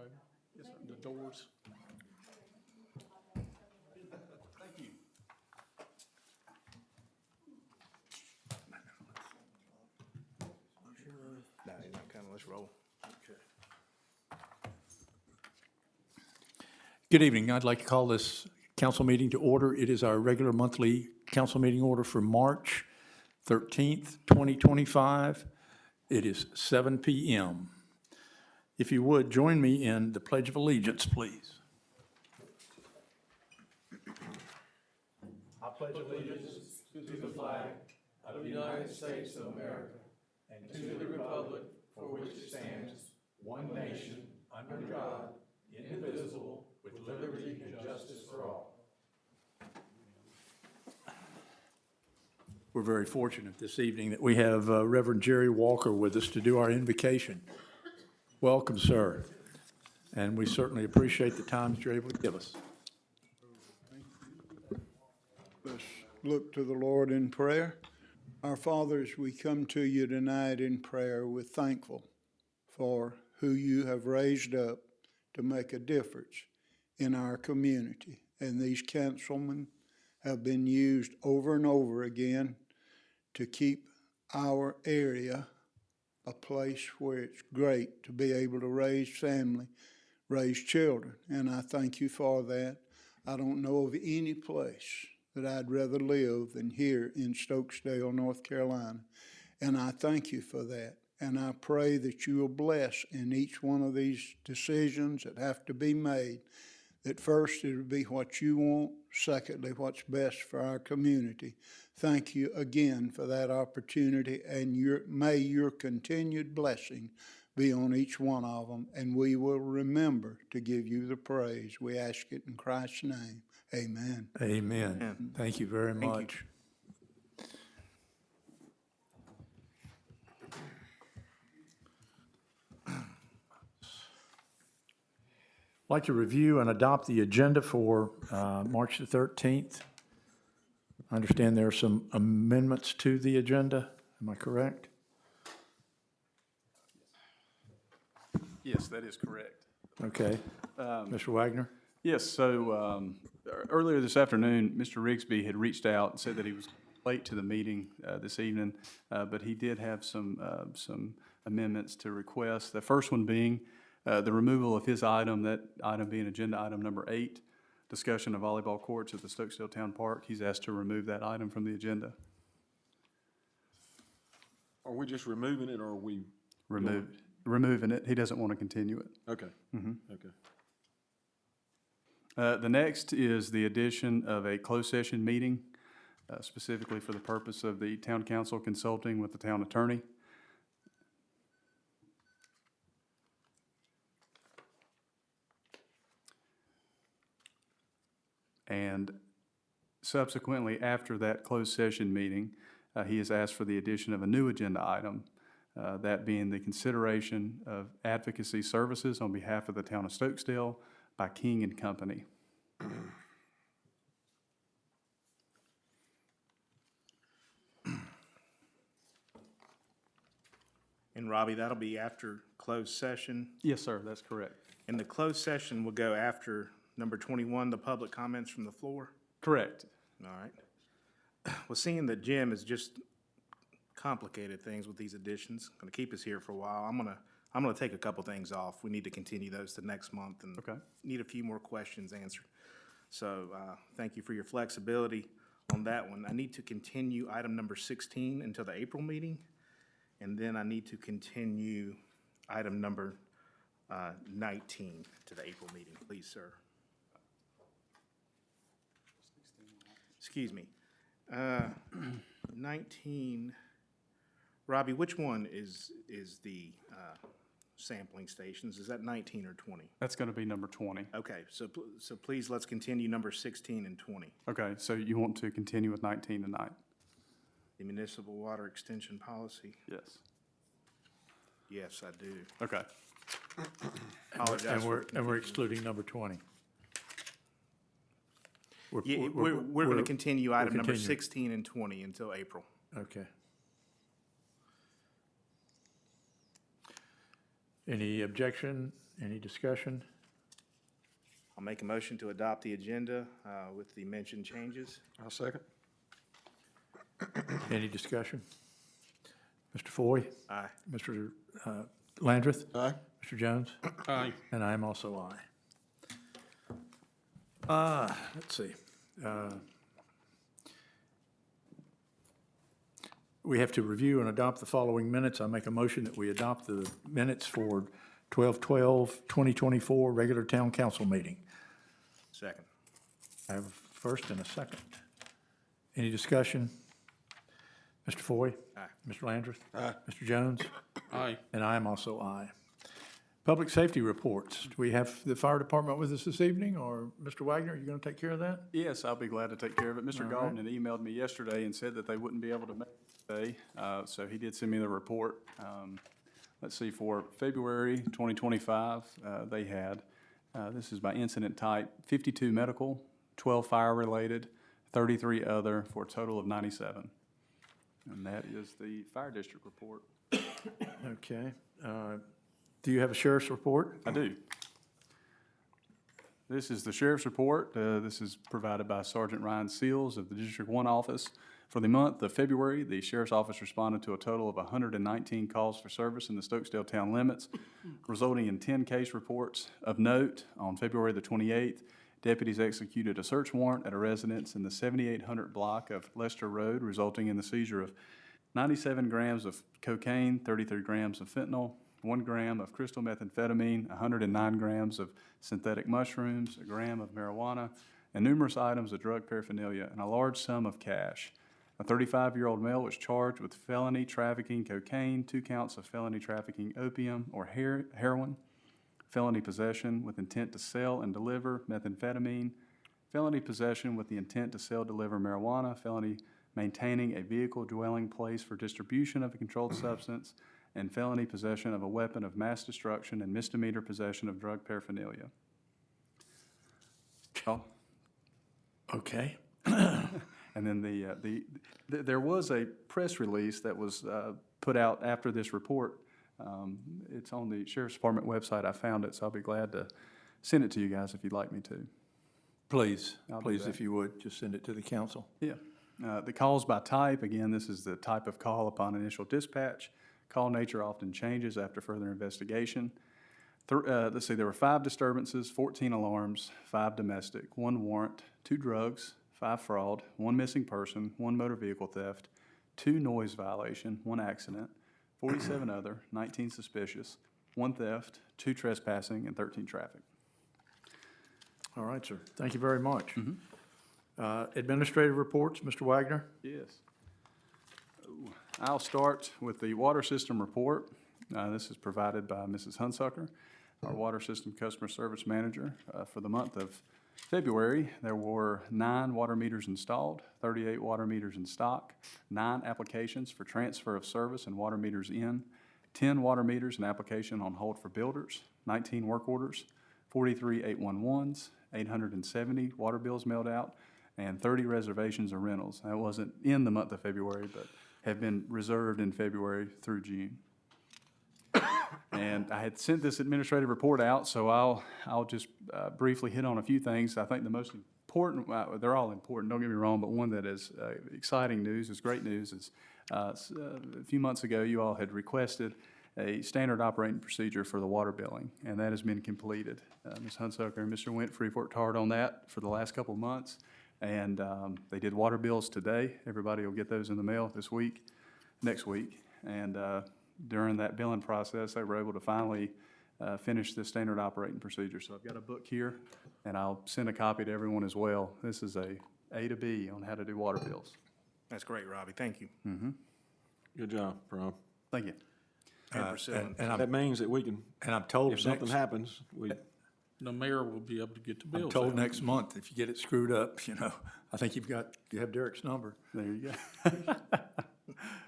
Wagner? Yes, sir. The doors. Thank you. No, he's not coming. Let's roll. Okay. Good evening. I'd like to call this council meeting to order. It is our regular monthly council meeting order for March 13th, 2025. It is 7 p.m. If you would, join me in the Pledge of Allegiance, please. I pledge allegiance to the flag of the United States of America and to the republic for which it stands, one nation, under God, indivisible, with liberty and justice for all. We're very fortunate this evening that we have Reverend Jerry Walker with us to do our invocation. Welcome, sir. And we certainly appreciate the time that you're able to give us. Let's look to the Lord in prayer. Our Father, as we come to you tonight in prayer, we're thankful for who you have raised up to make a difference in our community. And these councilmen have been used over and over again to keep our area a place where it's great to be able to raise family, raise children. And I thank you for that. I don't know of any place that I'd rather live than here in Stokesdale, North Carolina. And I thank you for that. And I pray that you will bless in each one of these decisions that have to be made, that first it would be what you want, secondly, what's best for our community. Thank you again for that opportunity, and may your continued blessing be on each one of them, and we will remember to give you the praise. We ask it in Christ's name. Amen. Amen. Amen. Thank you very Thank you. much. I'd like to review and adopt the agenda for March the 13th. I understand there are some amendments to the agenda. Am I correct? Yes, that is correct. Okay. Mr. Wagner? Yes, so earlier this afternoon, Mr. Rigsby had reached out and said that he was late to the meeting this evening, but he did have some amendments to request. The first one being the removal of his item, that item being agenda item number 8, discussion of volleyball courts at the Stokesdale Town Park. He's asked to remove that item from the agenda. Are we just removing it, or are we? Removing it. He doesn't want to continue it. Okay. Mm-hmm. Okay. The next is the addition of a closed session meeting, specifically for the purpose of the town council consulting with the town attorney. And subsequently, after that closed session meeting, he has asked for the addition of a new agenda item, that being the consideration of advocacy services on behalf of the town of Stokesdale by King and Company. And Robbie, that'll be after closed session. Yes, sir, that's correct. And the closed session will go after number 21, the public comments from the floor. Correct. All right. Well, seeing that Jim has just complicated things with these additions, going to keep us here for a while. I'm gonna take a couple things off. We need to continue those to next month, and Okay. need a few more questions answered. So thank you for your flexibility on that one. I need to continue item number 16 until the April meeting, and then I need to continue item number 19 to the April meeting, please, sir. Excuse me. 19, Robbie, which one is the sampling stations? Is that 19 or 20? That's going to be number 20. Okay, so please, let's continue number 16 and 20. Okay, so you want to continue with 19 tonight? The municipal water extension policy? Yes. Yes, I do. Okay. Apologize And for we're confusion. excluding number 20. Yeah, we're going to continue item number continuing. 16 and 20 until April. Okay. Any objection? Any discussion? I'll make a motion to adopt the agenda with the mentioned changes. I'll second. Any discussion? Mr. Foy? Aye. Mr. Landrith? Aye. Mr. Jones? Aye. And I am also aye. Let's see. We have to review and adopt the following minutes. I make a motion that we adopt the minutes for 12/12/2024 regular town council meeting. Second. I have a first and a second. Any discussion? Mr. Foy? Aye. Mr. Landrith? Aye. Mr. Jones? Aye. And I am also aye. Public safety reports. Do we have the fire department with us this evening, or Mr. Wagner, are you going to take care of that? Yes, I'll be glad to take care of it. Mr. All Galton right. had emailed me yesterday and said that they wouldn't be able to make it today, so he did send me the report. Let's see, for February 2025, they had, this is by incident type, 52 medical, 12 fire-related, 33 other, for a total of 97. And that is the fire district report. Okay. Do you have a sheriff's report? I do. This is the sheriff's report. This is provided by Sergeant Ryan Seals of the District 1 office. For the month of February, the sheriff's office responded to a total of 119 calls for service in the Stokesdale town limits, resulting in 10 case reports. Of note, on February the 28th, deputies executed a search warrant at a residence in the 7800 block of Lester Road, resulting in the seizure of 97 grams of cocaine, 33 grams of fentanyl, 1 gram of crystal methamphetamine, 109 grams of synthetic mushrooms, 1 gram of marijuana, and numerous items of drug paraphernalia, and a large sum of cash. A 35-year-old male was charged with felony trafficking cocaine, 2 counts of felony trafficking opium or heroin, felony possession with intent to sell and deliver methamphetamine, felony possession with the intent to sell, deliver marijuana, felony maintaining a vehicle dwelling place for distribution of a controlled substance, and felony possession of a weapon of mass destruction and misdemeanor possession of drug paraphernalia. Oh, Okay. and then there was a press release that was put out after this report. It's on the Sheriff's Department website. I found it, so I'll be glad to send it to you guys if you'd like me to. Please, I'll do please, that. if you would, just send it to the council. Yeah. The calls by type, again, this is the type of call upon initial dispatch. Call nature often changes after further investigation. Let's see, there were 5 disturbances, 14 alarms, 5 domestic, 1 warrant, 2 drugs, 5 fraud, 1 missing person, 1 motor vehicle theft, 2 noise violation, 1 accident, 47 other, 19 suspicious, 1 theft, 2 trespassing, and 13 traffic. All right, sir. Thank you very much. Administrative reports, Mr. Wagner? Yes. I'll start with the water system report. This is provided by Mrs. Hunsucker, our water system customer service manager. For the month of February, there were 9 water meters installed, 38 water meters in stock, 9 applications for transfer of service and water meters in, 10 water meters in application on hold for builders, 19 work orders, 43 811s, 870 water bills mailed out, and 30 reservations or rentals. That wasn't in the month of February, but have been reserved in February through June. And I had sent this administrative report out, so I'll just briefly hit on a few things. I think the most important, they're all important, don't get me wrong, but one that is exciting news, is great news, is a few months ago, you all had requested a standard operating procedure for the water billing, and that has been completed. Ms. Hunsucker and Mr. Winfrey worked hard on that for the last couple of months, and they did water bills today. Everybody will get those in the mail this week, next week, and during that billing process, they were able to finally finish this standard operating procedure. So I've got a book here, and I'll send a copy to everyone as well. This is A to B on how to do water bills. That's great, Robbie. Thank you. Good job, Rob. Thank you. And Priscilla. That means that we can, And I'm told if something next, happens, we, The mayor will be able to get the bills I'm told out. next month, if you get it screwed up, I think you have Derek's number. There you go.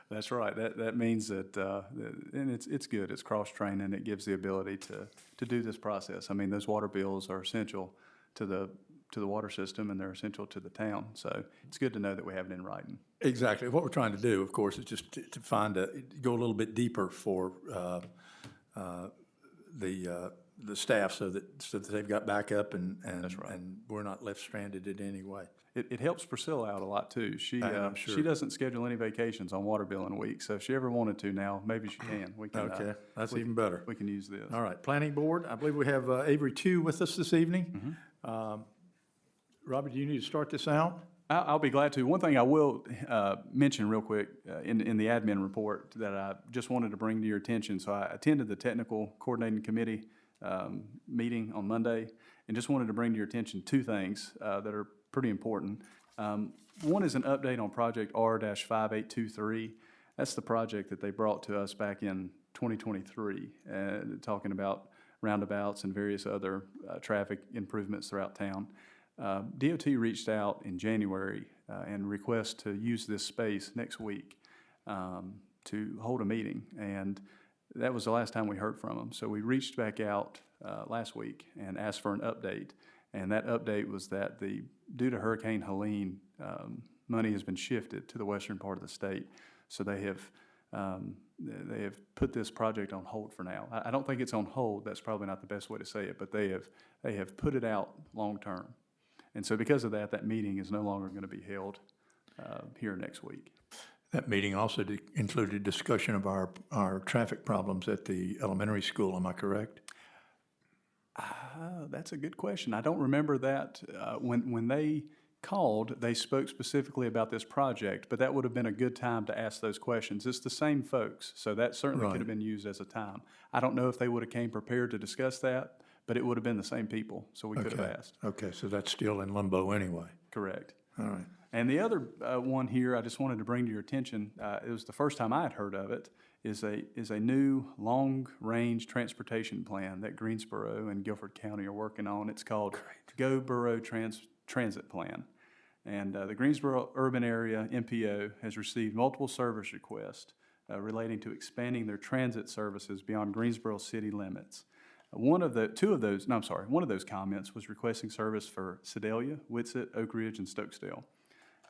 That's right. That means that, and it's good. It's cross-training. It gives the ability to do this process. I mean, those water bills are essential to the water system, and they're essential to the town. So it's good to know that we have it in writing. Exactly. What we're trying to do, of course, is just to go a little bit deeper for the the staff so that they've got backup and we're not left stranded in any way. It helps Priscilla out a lot too. I'm sure. She doesn't schedule any vacations on water billing week, so if she ever wanted to now, maybe she can. We can. Okay, that's even better. We can use this. All right, Planning Board, I believe we have Avery Two with us this evening. Robbie, do you need to start this out? I'll be glad to. One thing I will mention real quick in the admin report that I just wanted to bring to your attention. So I attended the Technical Coordinating Committee meeting on Monday, and just wanted to bring to your attention two things that are pretty important. One is an update on Project R-5823. That's the project that they brought to us back in 2023, talking about roundabouts and various other traffic improvements throughout town. DOT reached out in January and requested to use this space next week to hold a meeting, and that was the last time we heard from them. So we reached back out last week and asked for an update, and that update was that due to Hurricane Helene, money has been shifted to the western part of the state. So they have put this project on hold for now. I don't think it's on hold. That's probably not the best way to say it, but they have put it out long term. And so because of that, that meeting is no longer going to be held here next week. That meeting also included discussion of our traffic problems at the elementary school, am I correct? That's a good question. I don't remember that. When they called, they spoke specifically about this project, but that would have been a good time to ask those questions. It's the same folks, so that certainly could have been used as a time. I don't know if they would have came prepared to discuss that, but it would have been the same people, so we could have asked. Okay, so that's still in limbo anyway. Correct. All right. And the other one here, I just wanted to bring to your attention, it was the first time I had heard of it, is a new long-range transportation plan that Greensboro and Guilford County are working on. It's called Go Borough Transit Plan. And the Greensboro Urban Area MPO has received multiple service requests relating to expanding their transit services beyond Greensboro city limits. One of those comments was requesting service for Sedalia, Whitsett, Oak Ridge, and Stokesdale.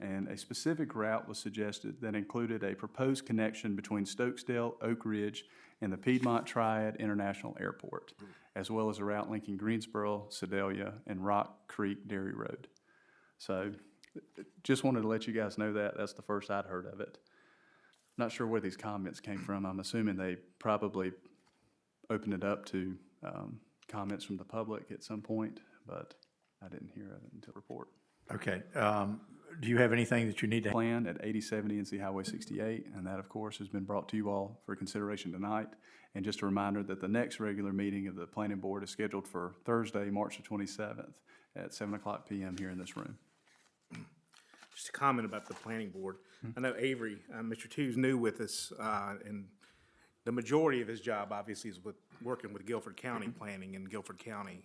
And a specific route was suggested that included a proposed connection between Stokesdale, Oak Ridge, and the Piedmont Triad International Airport, as well as a route linking Greensboro, Sedalia, and Rock Creek Dairy Road. So just wanted to let you guys know that. That's the first I'd heard of it. Not sure where these comments came from. I'm assuming they probably opened it up to comments from the public at some point, but I didn't hear of it until report. Okay. Do you have anything that you need to? Plan at 8070 NC Highway 68, and that, of course, has been brought to you all for consideration tonight. And just a reminder that the next regular meeting of the Planning Board is scheduled for Thursday, March the 27th at 7:00 p.m. here in this room. Just a comment about the planning board. I know Avery, Mr. Two's new with us, and the majority of his job obviously is working with Guilford County planning and Guilford County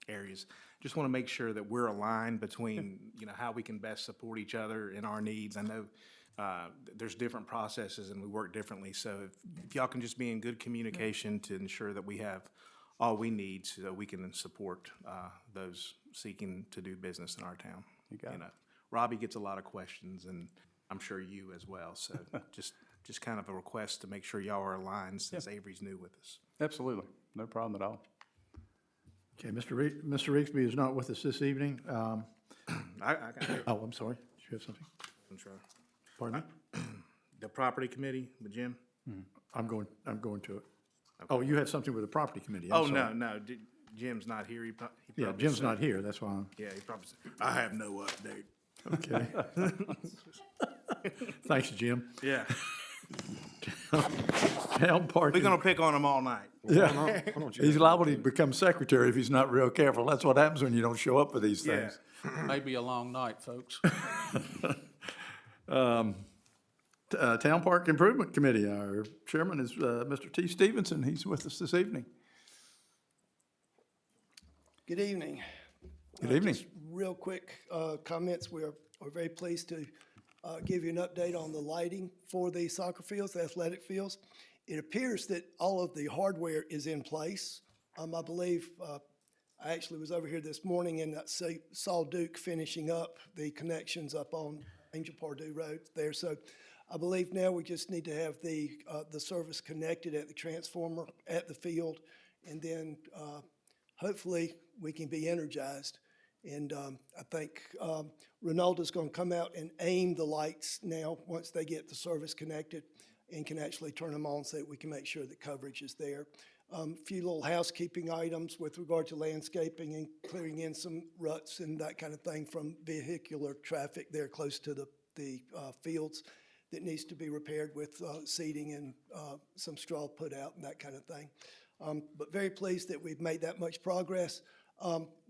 areas. Just want to make sure that we're aligned between, how we can best support each other in our needs. I know there's different processes and we work differently. So if y'all can just be in good communication to ensure that we have all we need so we can support those seeking to do business in our town. You got it. Robbie gets a lot of questions, and I'm sure you as well. So just kind of a request to make sure y'all are aligned since Avery's new with us. Absolutely. No problem at all. Okay, Mr. Rigsby is not with us this evening. I Oh, I'm sorry. Did you have something? I'm sure. Pardon me? The property committee with Jim? I'm going to it. Oh, you have something with the property committee. I'm Oh, sorry. no. Jim's not here. He Yeah, probably Jim's said- not here, that's why I'm. Yeah, he probably said, I have no update. Okay. Thanks, Jim. Yeah. Town parking. We're going to pick on him all night. Yeah, Why don't you he's liable to become secretary if he's not real careful. That's what happens when you don't show up for these Yeah. things. Maybe a long night, folks. Town Park Improvement Committee, our chairman is Mr. T. Stevenson. He's with us this evening. Good evening. Good evening. Just real quick comments. We're very pleased to give you an update on the lighting for the soccer fields, the athletic fields. It appears that all of the hardware is in place. I believe, I actually was over here this morning and saw Duke finishing up the connections up on Angel Pardue Road there. So I believe now we just need to have the service connected at the transformer at the field, and then hopefully we can be energized. And I think Ronaldo's going to come out and aim the lights now once they get the service connected and can actually turn them on so that we can make sure that coverage is there. A few little housekeeping items with regard to landscaping and clearing in some ruts and that kind of thing from vehicular traffic there close to the fields that needs to be repaired with seeding and some straw put out and that kind of thing. But very pleased that we've made that much progress.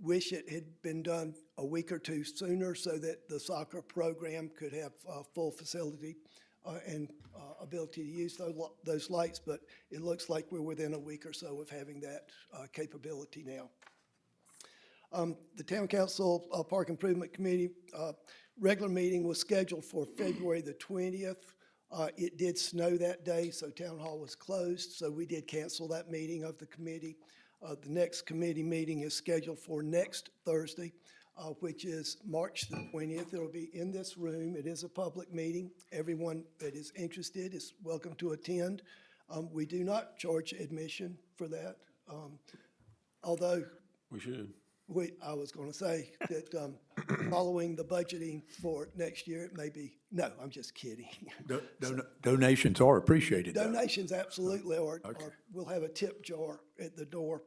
Wish it had been done a week or two sooner so that the soccer program could have full facility and ability to use those lights, but it looks like we're within a week or so of having that capability now. The Town Council Park Improvement Committee regular meeting was scheduled for February the 20th. It did snow that day, so Town Hall was closed, so we did cancel that meeting of the committee. The next committee meeting is scheduled for next Thursday, which is March the 20th. It'll be in this room. It is a public meeting. Everyone that is interested is welcome to attend. We do not charge admission for that, although We should. I was going to say that following the budgeting for next year, it may be, no, I'm just kidding. Donations are appreciated, though. Donations absolutely are, we'll have a tip jar at the door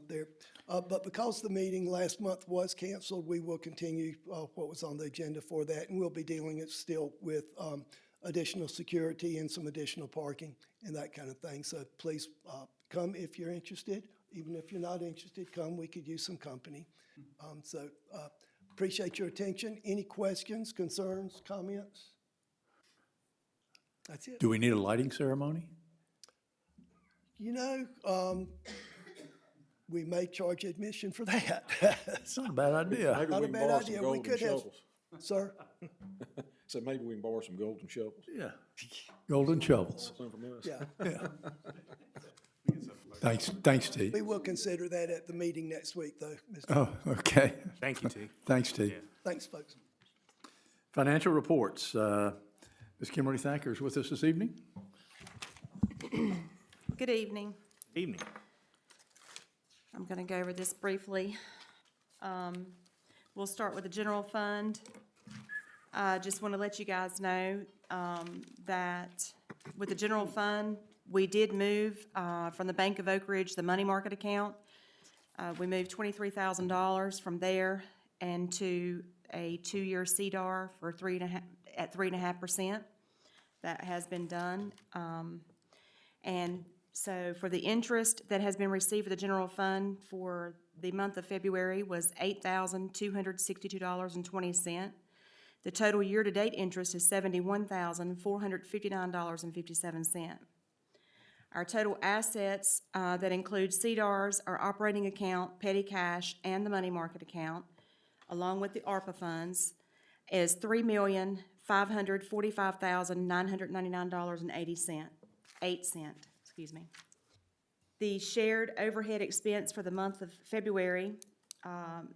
there. But because the meeting last month was canceled, we will continue what was on the agenda for that, and we'll be dealing it still with additional security and some additional parking and that kind of thing. So please come if you're interested. Even if you're not interested, come. We could use some company. Appreciate your attention. Any questions, concerns, comments? That's it. Do we need a lighting ceremony? You know, we may charge admission for that. It's not a bad idea. Maybe Not we a can bad borrow idea. some We golden could have, shovels. sir, So maybe we can borrow some golden shovels. Yeah. Golden shovels. Some from us. yeah. Thanks, T. We will consider that at the meeting next week, though, Mr. Oh, okay. Thank you, T. Thanks, T. Thanks, folks. Financial reports. Ms. Kimberly Thacker is with us this evening. Good evening. Evening. I'm going to go over this briefly. We'll start with the general fund. I just want to let you guys know that with the general fund, we did move from the Bank of Oak Ridge, the money market account. We moved $23,000 from there and to a 2-year CDAR for 3.5%. That has been done. And so for the interest that has been received for the general fund for the month of February was $8,262.20. The total year-to-date interest is $71,459.57. Our total assets that include CDARS, our operating account, petty cash, and the money market account, along with the ARPA funds, is $3,545,999.08. Excuse me. The shared overhead expense for the month of February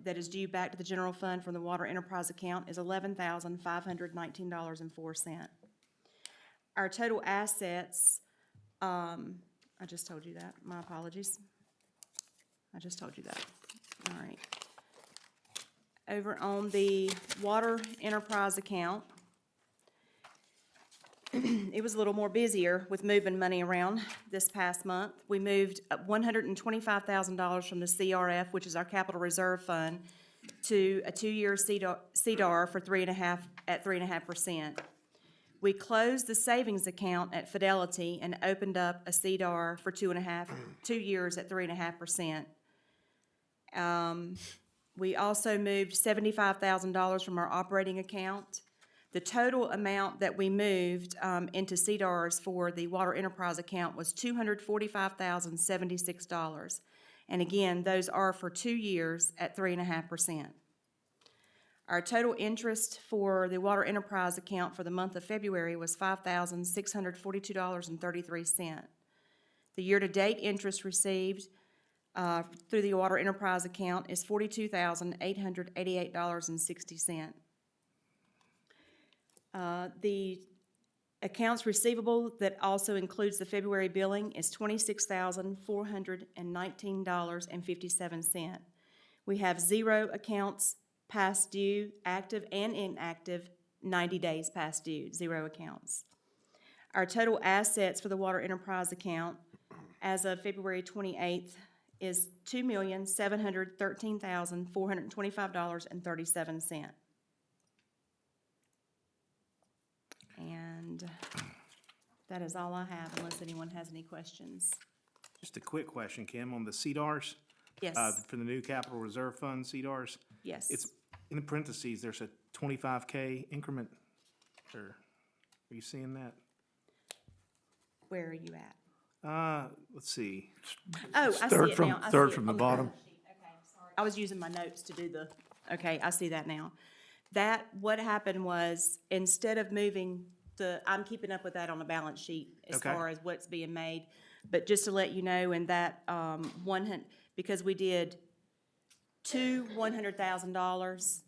that is due back to the general fund from the water enterprise account is $11,519.04. Our total assets, I just told you that, my apologies. I just told you that, all right. Over on the water enterprise account, it was a little more busier with moving money around this past month. We moved $125,000 from the CRF, which is our capital reserve fund, to a 2-year CDAR for 3.5%. We closed the savings account at Fidelity and opened up a CDAR for 2 years at 3.5%. We also moved $75,000 from our operating account. The total amount that we moved into CDARS for the water enterprise account was $245,076. And again, those are for 2 years at 3.5%. Our total interest for the water enterprise account for the month of February was $5,642.33. The year-to-date interest received through the water enterprise account is $42,888.60. The Accounts receivable that also includes the February billing is $26,419.57. We have 0 accounts past due, active and inactive, 90 days past due, 0 accounts. Our total assets for the water enterprise account as of February 28th is $2,713,425.37. And that is all I have, unless anyone has any questions. Just a quick question, Kim, on the CDARS, Yes, for the new Capital Reserve Fund CDARS. yes. It's, in the parentheses, there's a 25K increment, or, are you seeing that? Where are you at? Let's see. Oh, I see Third it from- now. I see third it from the on bottom. balance sheet. Okay, sorry. I was using my notes to do the, okay, I see that now. That, what happened was, instead of moving I'm keeping up with that on the balance sheet as Okay. far as what's being made. But just to let you know, in that, because we did two $100,000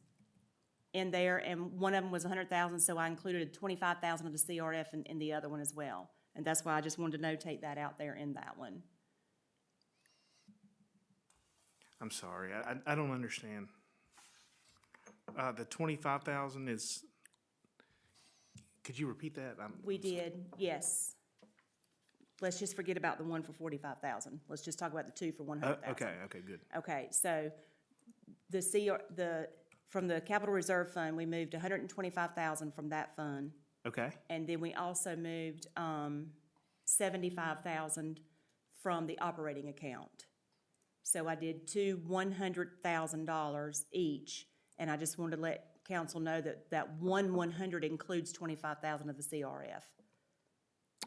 in there, and one of them was $100,000, so I included $25,000 of the CRF in the other one as well. And that's why I just wanted to notate that out there in that one. I'm sorry, I don't understand. The 25,000 is, could you repeat that? We did, yes. Let's just forget about the one for 45,000. Let's just talk about the two for 100,000. Okay, good. Okay, so from the capital reserve fund, we moved 125,000 from that fund. Okay, And then we also moved 75,000 from the operating account. So I did two $100,000 each, and I just wanted to let council know that 100 includes 25,000 of the CRF.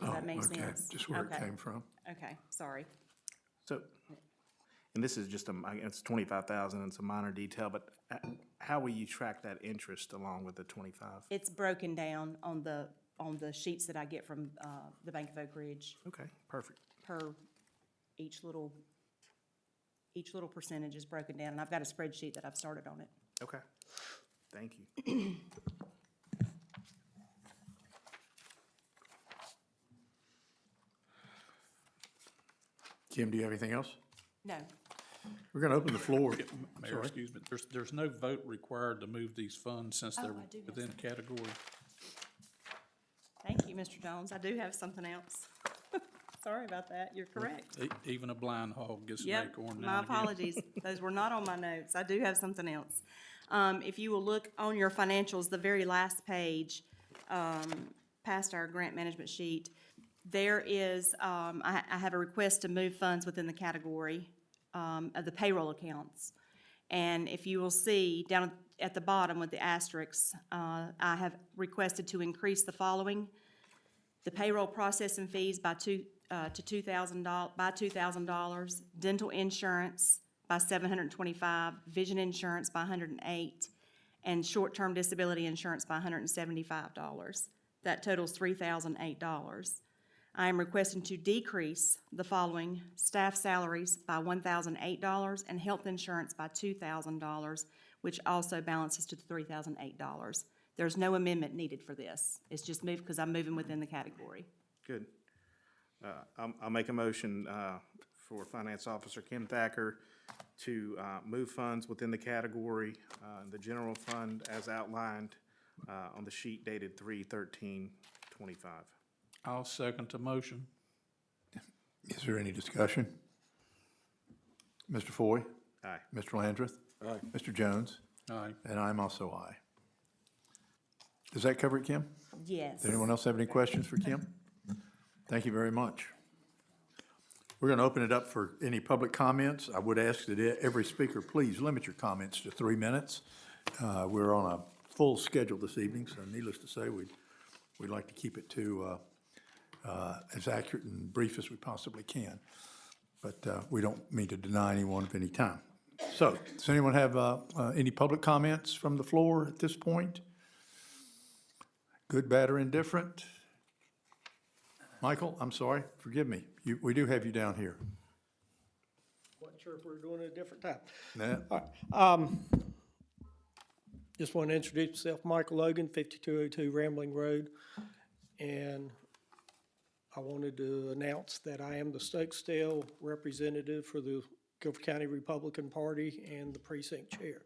Does that make Okay, sense? just where it Okay. came from. Okay, sorry. so, and this is just it's 25,000, it's a minor detail, but how will you track that interest along with the 25? It's broken down on the sheets that I get from the Bank of Oak Ridge Okay, perfect. per each little percentage is broken down, and I've got a spreadsheet that I've started on it. Okay, thank you. Kim, do you have anything else? No, We're going to open the floor. Mayor, Sorry. excuse me, there's no vote required to move these funds since they're I do have within category. thank you, Mr. Jones. I do have something else. Sorry about that. You're correct. Even a blind hog gets an Yep, acorn my now and again. apologies. Those were not on my notes. I do have something else. If you will look on your financials, the very last page, past our grant management sheet, there is, I have a request to move funds within the category of the payroll accounts. And if you will see down at the bottom with the asterisks, I have requested to increase the following: the payroll processing fees by $2,000, dental insurance by $725, vision insurance by $108, and short-term disability insurance by $175. That totals $3,008. I am requesting to decrease the following: staff salaries by $1,008 and health insurance by $2,000, which also balances to $3,008. There's no amendment needed for this. It's just moved because I'm moving within the category. Good. I'll make a motion for Finance Officer Kim Thacker to move funds within the category, the general fund as outlined on the sheet dated 3/13/25. I'll second the motion. Is there any discussion? Mr. Foy? Aye. Mr. Landrith? Aye. Mr. Jones? Aye. And I'm also aye. Does that cover it, Kim? Yes. Does anyone else have any questions for Kim? Thank you very much. We're going to open it up for any public comments. I would ask that every speaker, please limit your comments to 3 minutes. We're on a full schedule this evening, so needless to say, we'd like to keep it to as accurate and brief as we possibly can. But we don't mean to deny anyone of any time. So, does anyone have any public comments from the floor at this point? Good, bad, or indifferent? Michael, I'm sorry, forgive me. We do have you down here. Wasn't sure if we were doing it a different time. Nah, All right. Just want to introduce myself, Michael Logan, 5202 Rambling Road. and I wanted to announce that I am the Stokesdale representative for the Guilford County Republican Party and the precinct chair.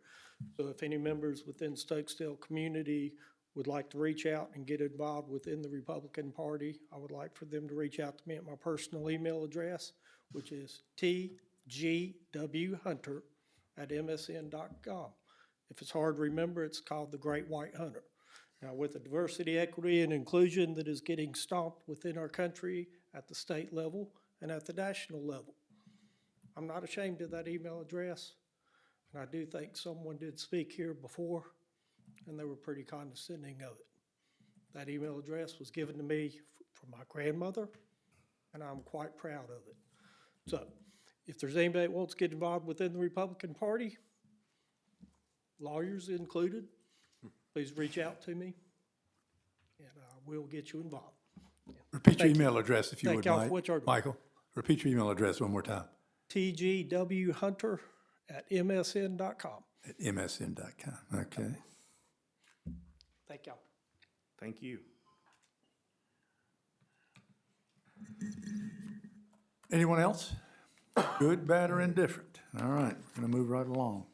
So if any members within Stokesdale community would like to reach out and get involved within the Republican Party, I would like for them to reach out to me at my personal email address, which is tgwhunter@msn.com. If it's hard to remember, it's called the Great White Hunter. Now, with the diversity, equity, and inclusion that is getting stomped within our country at the state level and at the national level, I'm not ashamed of that email address. And I do think someone did speak here before, and they were pretty condescending of it. That email address was given to me from my grandmother, and I'm quite proud of it. So, if there's anybody that wants to get involved within the Republican Party, lawyers included, please reach out to me, and we'll get you involved. Repeat your Thank you. email address if you Thank would, y'all for Mike. what y'all do. Michael, repeat your email address one more time. tgwhunter@msn.com. At msn.com, okay. Thank y'all. Thank you. Anyone else? Good, bad, or indifferent? All right, we're gonna move right along.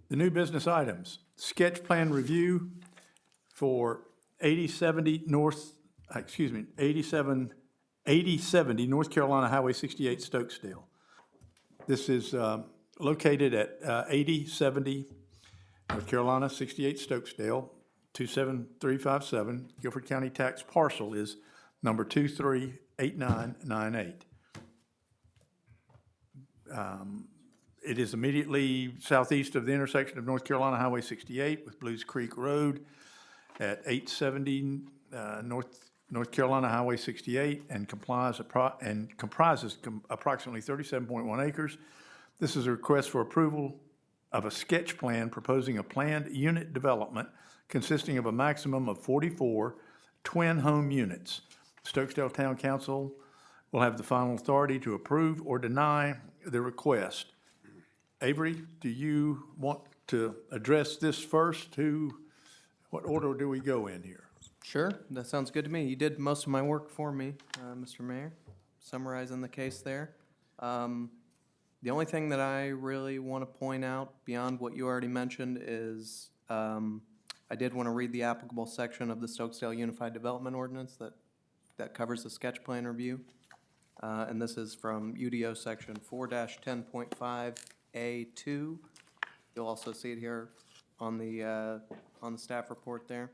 The new business items, sketch plan review for 8070 North Carolina Highway 68 Stokesdale. This is located at 8070 North Carolina 68 Stokesdale, 27357. Guilford County tax parcel is number 238998. It is immediately southeast of the intersection of North Carolina Highway 68 with Blues Creek Road at 870 North Carolina Highway 68 and comprises approximately 37.1 acres. This is a request for approval of a sketch plan proposing a planned unit development consisting of a maximum of 44 twin home units. Stokesdale Town Council will have the final authority to approve or deny the request. Avery, do you want to address this first? What order do we go in here? Sure, that sounds good to me. You did most of my work for me, Mr. Mayor, summarizing the case there. The only thing that I really want to point out beyond what you already mentioned is I did want to read the applicable section of the Stokesdale Unified Development Ordinance that covers the sketch plan review. And this is from UDO section 4-10.5A2. You'll also see it here on the staff report there.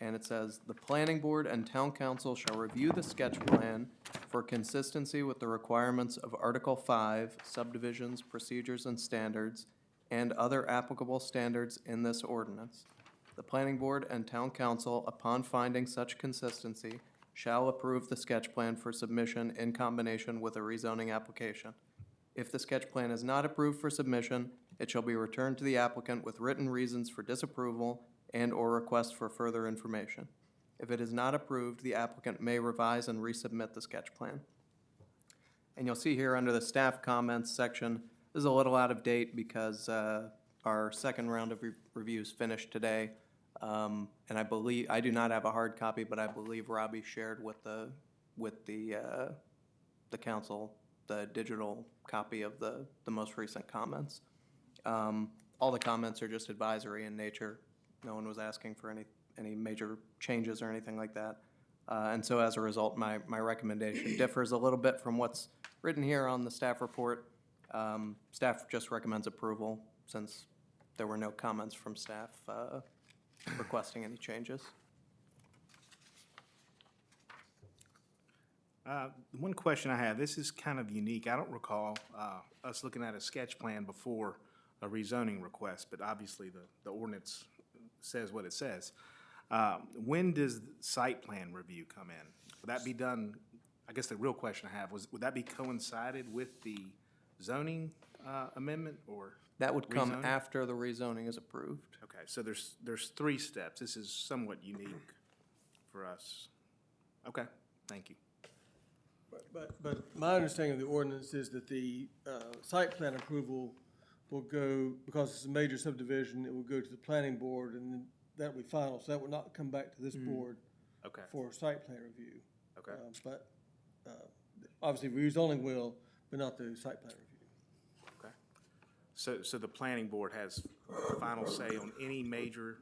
And it says, "The planning board and town council shall review the sketch plan for consistency with the requirements of Article 5, subdivisions, procedures, and standards, and other applicable standards in this ordinance. The planning board and town council, upon finding such consistency, shall approve the sketch plan for submission in combination with a rezoning application. If the sketch plan is not approved for submission, it shall be returned to the applicant with written reasons for disapproval and/or request for further information. If it is not approved, the applicant may revise and resubmit the sketch plan." And you'll see here under the staff comments section, this is a little out of date because our second round of reviews finished today. And I believe, I do not have a hard copy, but I believe Robbie shared with the council the digital copy of the most recent comments. All the comments are just advisory in nature. No one was asking for any major changes or anything like that. And so as a result, my recommendation differs a little bit from what's written here on the staff report. Staff just recommends approval since there were no comments from staff requesting any changes. One question I have, this is kind of unique. I don't recall us looking at a sketch plan before a rezoning request, but obviously the ordinance says what it says. When does site plan review come in? Would that be done, I guess the real question I have was, would that be coincided with the zoning amendment or? That would come rezoning? after the rezoning is approved. Okay, so there's 3 steps. This is somewhat unique for us. Okay, thank you. But my understanding of the ordinance is that the site plan approval will go, because it's a major subdivision, it will go to the planning board, and that'll be final, so that will not come back to this board Okay, for site plan review. okay. But, obviously, rezoning will, but not the site plan review. Okay. So the planning board has final say on any major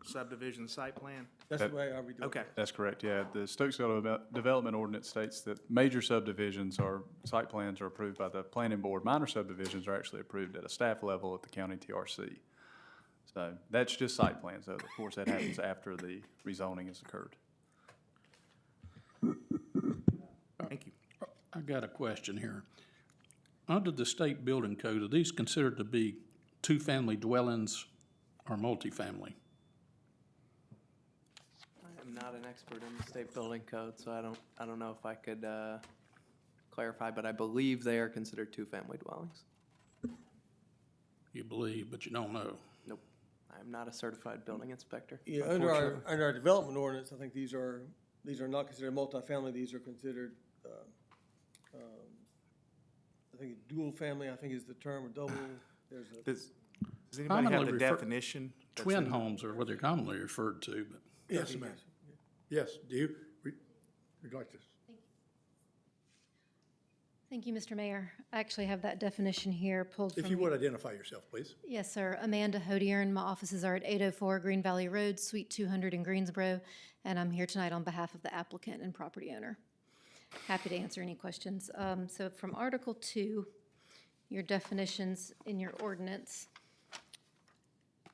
subdivision site plan? That's the way I read it. Okay, That's correct, yeah. The Stokesdale Development Ordinance states that major subdivisions or site plans are approved by the planning board. Minor subdivisions are actually approved at a staff level at the county TRC. So that's just site plans, though. Of course, that happens after the rezoning has occurred. thank you. I got a question here. Under the state building code, are these considered to be two-family dwellings or multifamily? I am not an expert in the state building code, so I don't know if I could, clarify, but I believe they are considered two-family dwellings. You believe, but you don't know. Nope. I am not a certified building inspector. Yeah, under our development ordinance, I think these are not considered multifamily, these are considered, I think dual family, I think is the term, or double, there's a. Does anybody have Commonly the refer- definition? that's Twin in- homes are what they're commonly referred to, but Yes, ma'am. Yes, do you, would like to? Thank you, Mr. Mayor. I actually have that definition here pulled from. If you would identify yourself, please. Yes, sir. Amanda Hodiern. My offices are at 804 Green Valley Road, Suite 200 in Greensboro, and I'm here tonight on behalf of the applicant and property owner. Happy to answer any questions. So from Article 2, your definitions in your ordinance,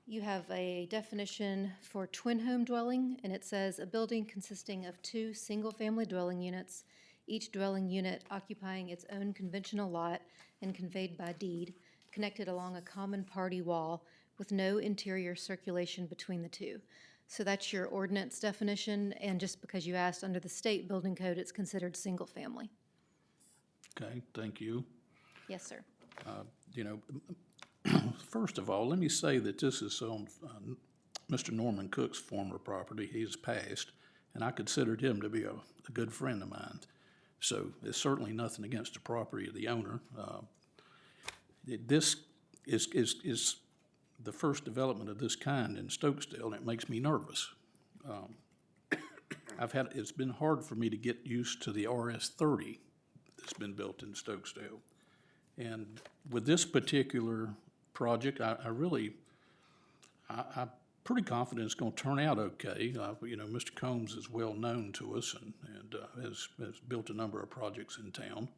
you have a definition for twin home dwelling, and it says a building consisting of two single-family dwelling units, each dwelling unit occupying its own conventional lot and conveyed by deed, connected along a common party wall with no interior circulation between the two. So that's your ordinance definition, and just because you asked under the state building code, it's considered single family. okay, thank you. Yes, sir. You know, first of all, let me say that this is on Mr. Norman Cook's former property. He's passed, and I considered him to be a good friend of mine. So there's certainly nothing against the property of the owner. This is the first development of this kind in Stokesdale, and it makes me nervous. It's been hard for me to get used to the RS-30 that's been built in Stokesdale. And with this particular project, I'm pretty confident it's gonna turn out okay. You know, Mr. Combs is well known to us and has built a number of projects in town.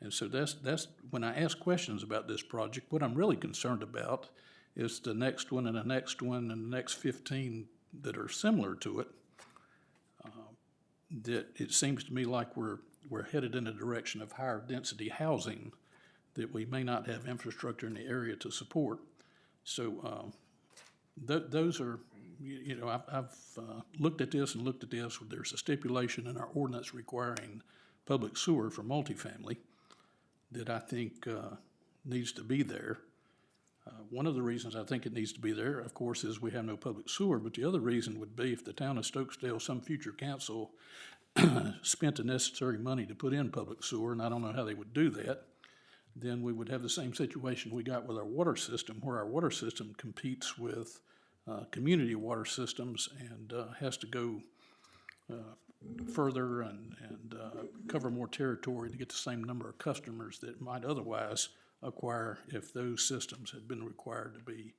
And so that's, when I ask questions about this project, what I'm really concerned about is the next one and the next one and the next 15 that are similar to it. That it seems to me like we're headed in a direction of higher density housing that we may not have infrastructure in the area to support. So those are, you know, I've looked at this and looked at this. There's a stipulation in our ordinance requiring public sewer for multifamily that I think needs to be there. One of the reasons I think it needs to be there, of course, is we have no public sewer, but the other reason would be if the town of Stokesdale, some future council spent the necessary money to put in public sewer, and I don't know how they would do that, then we would have the same situation we got with our water system, where our water system competes with community water systems and has to go further and cover more territory to get the same number of customers that it might otherwise acquire if those systems had been required to be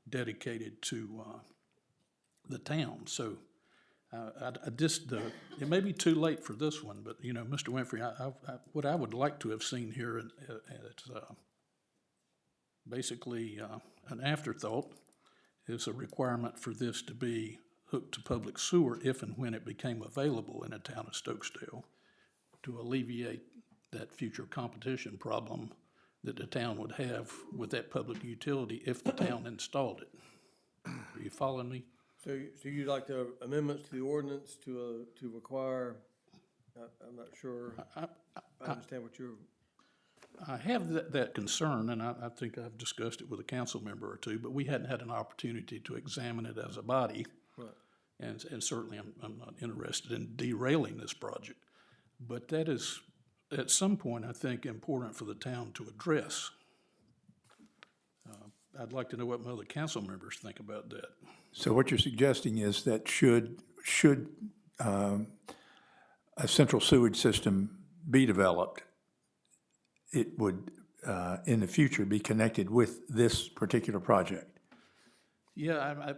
dedicated to the town. So it may be too late for this one, but, you know, Mr. Winfrey, what I would like to have seen here is basically an afterthought is a requirement for this to be hooked to public sewer if and when it became available in the town of Stokesdale to alleviate that future competition problem that the town would have with that public utility if the town installed it. Are you following me? So you'd like the amendments to the ordinance to require, I'm not sure, I understand what you're. I have that concern, and I think I've discussed it with a council member or two, but we hadn't had an opportunity to examine it as a body. Right. And certainly I'm not interested in derailing this project. But that is, at some point, I think, important for the town to address. I'd like to know what my other council members think about that. So what you're suggesting is that should a central sewage system be developed, it would, in the future, be connected with this particular project? Yeah,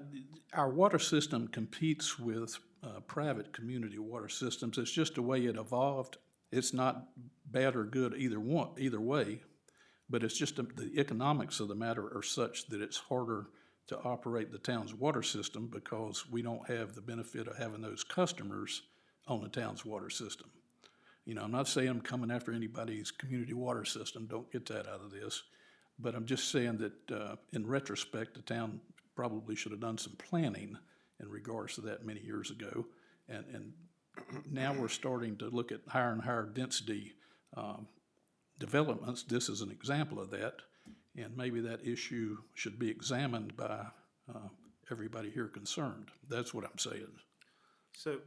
our water system competes with private community water systems. It's just the way it evolved. It's not bad or good either way, but it's just the economics of the matter are such that it's harder to operate the town's water system because we don't have the benefit of having those customers on the town's water system. You know, I'm not saying I'm coming after anybody's community water system, don't get that out of this, but I'm just saying that in retrospect, the town probably should have done some planning in regards to that many years ago. And now we're starting to look at higher and higher density developments. This is an example of that. And maybe that issue should be examined by everybody here concerned. That's what I'm saying. So,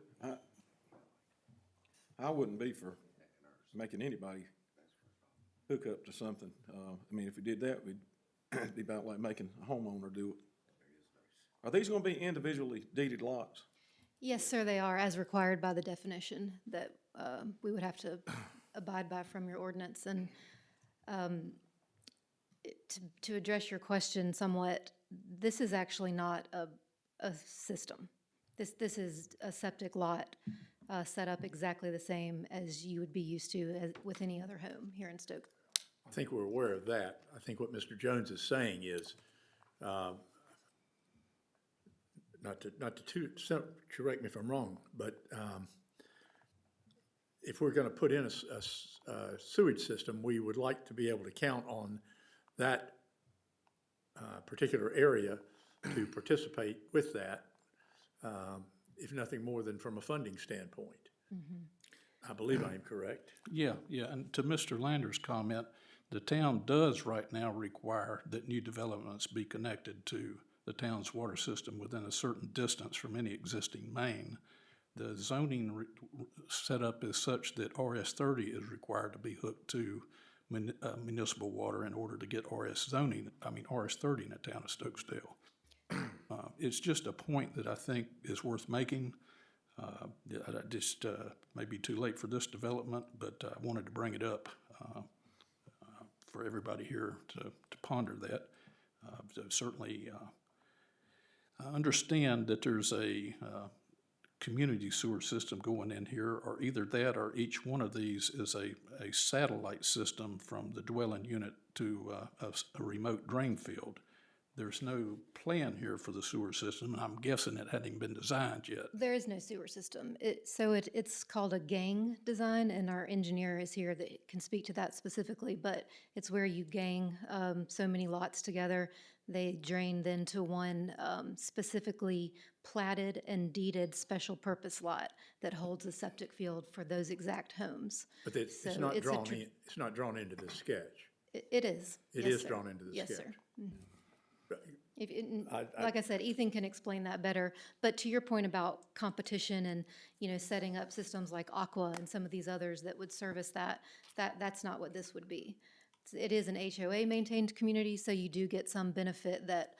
I wouldn't be for making anybody hook up to something. I mean, if we did that, it'd be about like making a homeowner do it. Are these gonna be individually deeded lots? Yes, sir, they are, as required by the definition that we would have to abide by from your ordinance. And to address your question somewhat, this is actually not a system. This is a septic lot set up exactly the same as you would be used to with any other home here in Stokesdale. I think we're aware of that. I think what Mr. Jones is saying is, not to correct me if I'm wrong, but if we're gonna put in a sewage system, we would like to be able to count on that particular area to participate with that, if nothing more than from a funding standpoint. I believe I am correct. Yeah, and to Mr. Lander's comment, the town does right now require that new developments be connected to the town's water system within a certain distance from any existing main. The zoning setup is such that RS-30 is required to be hooked to municipal water in order to get RS-30 in the town of Stokesdale. It's just a point that I think is worth making. May be too late for this development, but I wanted to bring it up for everybody here to ponder that. Certainly, I understand that there's a community sewer system going in here, or either that or each one of these is a satellite system from the dwelling unit to a remote drain field. There's no plan here for the sewer system, and I'm guessing it hadn't been designed yet. There is no sewer system. It's called a gang design, and our engineer is here that can speak to that specifically, but it's where you gang so many lots together. They drain then to one specifically platted and deeded special purpose lot that holds a septic field for those exact homes. But it's So not it's a drawn in, it's not drawn into this sketch. It is. It Yes, is sir. drawn into the Yes, sketch. sir. I- Like I said, Ethan can explain that better, but to your point about competition and, setting up systems like Aqua and some of these others that would service that's not what this would be. It is an HOA-maintained community, so you do get some benefit that,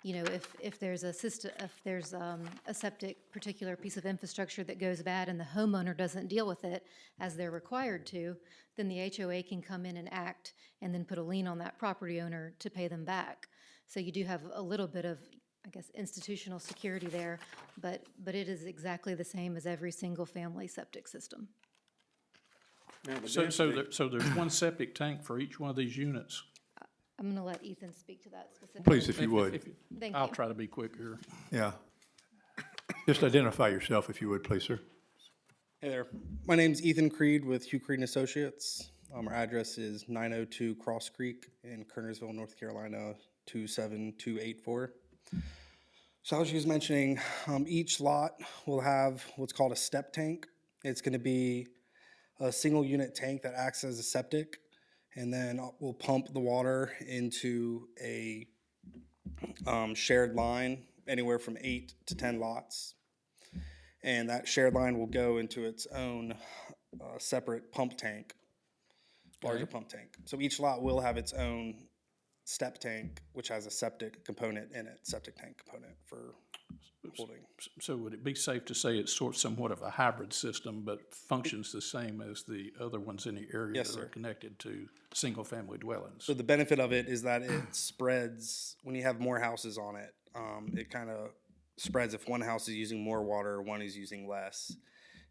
if there's a system, if there's a septic particular piece of infrastructure that goes bad and the homeowner doesn't deal with it as they're required to, then the HOA can come in and act and then put a lien on that property owner to pay them back. So you do have a little bit of, I guess, institutional security there, but it is exactly the same as every single-family septic system. Now, the So density- there's one septic tank for each one of these units? I'm going to let Ethan speak to that specifically. Please, if you would. Thank I'll you. try to be quick here. Yeah. Just identify yourself if you would, please, sir. Hey there. My name's Ethan Creed with Hugh Creed and Associates. Our address is 902 Cross Creek in Kernersville, North Carolina, 27284. So as she was mentioning, each lot will have what's called a step tank. It's going to be a single unit tank that acts as a septic, and then we'll pump the water into a shared line anywhere from 8 to 10 lots. And that shared line will go into its own separate pump tank, larger pump tank. So each lot will have its own step tank, which has a septic component in it, septic tank component for holding. So would it be safe to say it's somewhat of a hybrid system, but functions the same as the other ones in the area Yes, that are sir. connected to single-family dwellings? So the benefit of it is that it spreads, when you have more houses on it, it kind of spreads if one house is using more water, one is using less.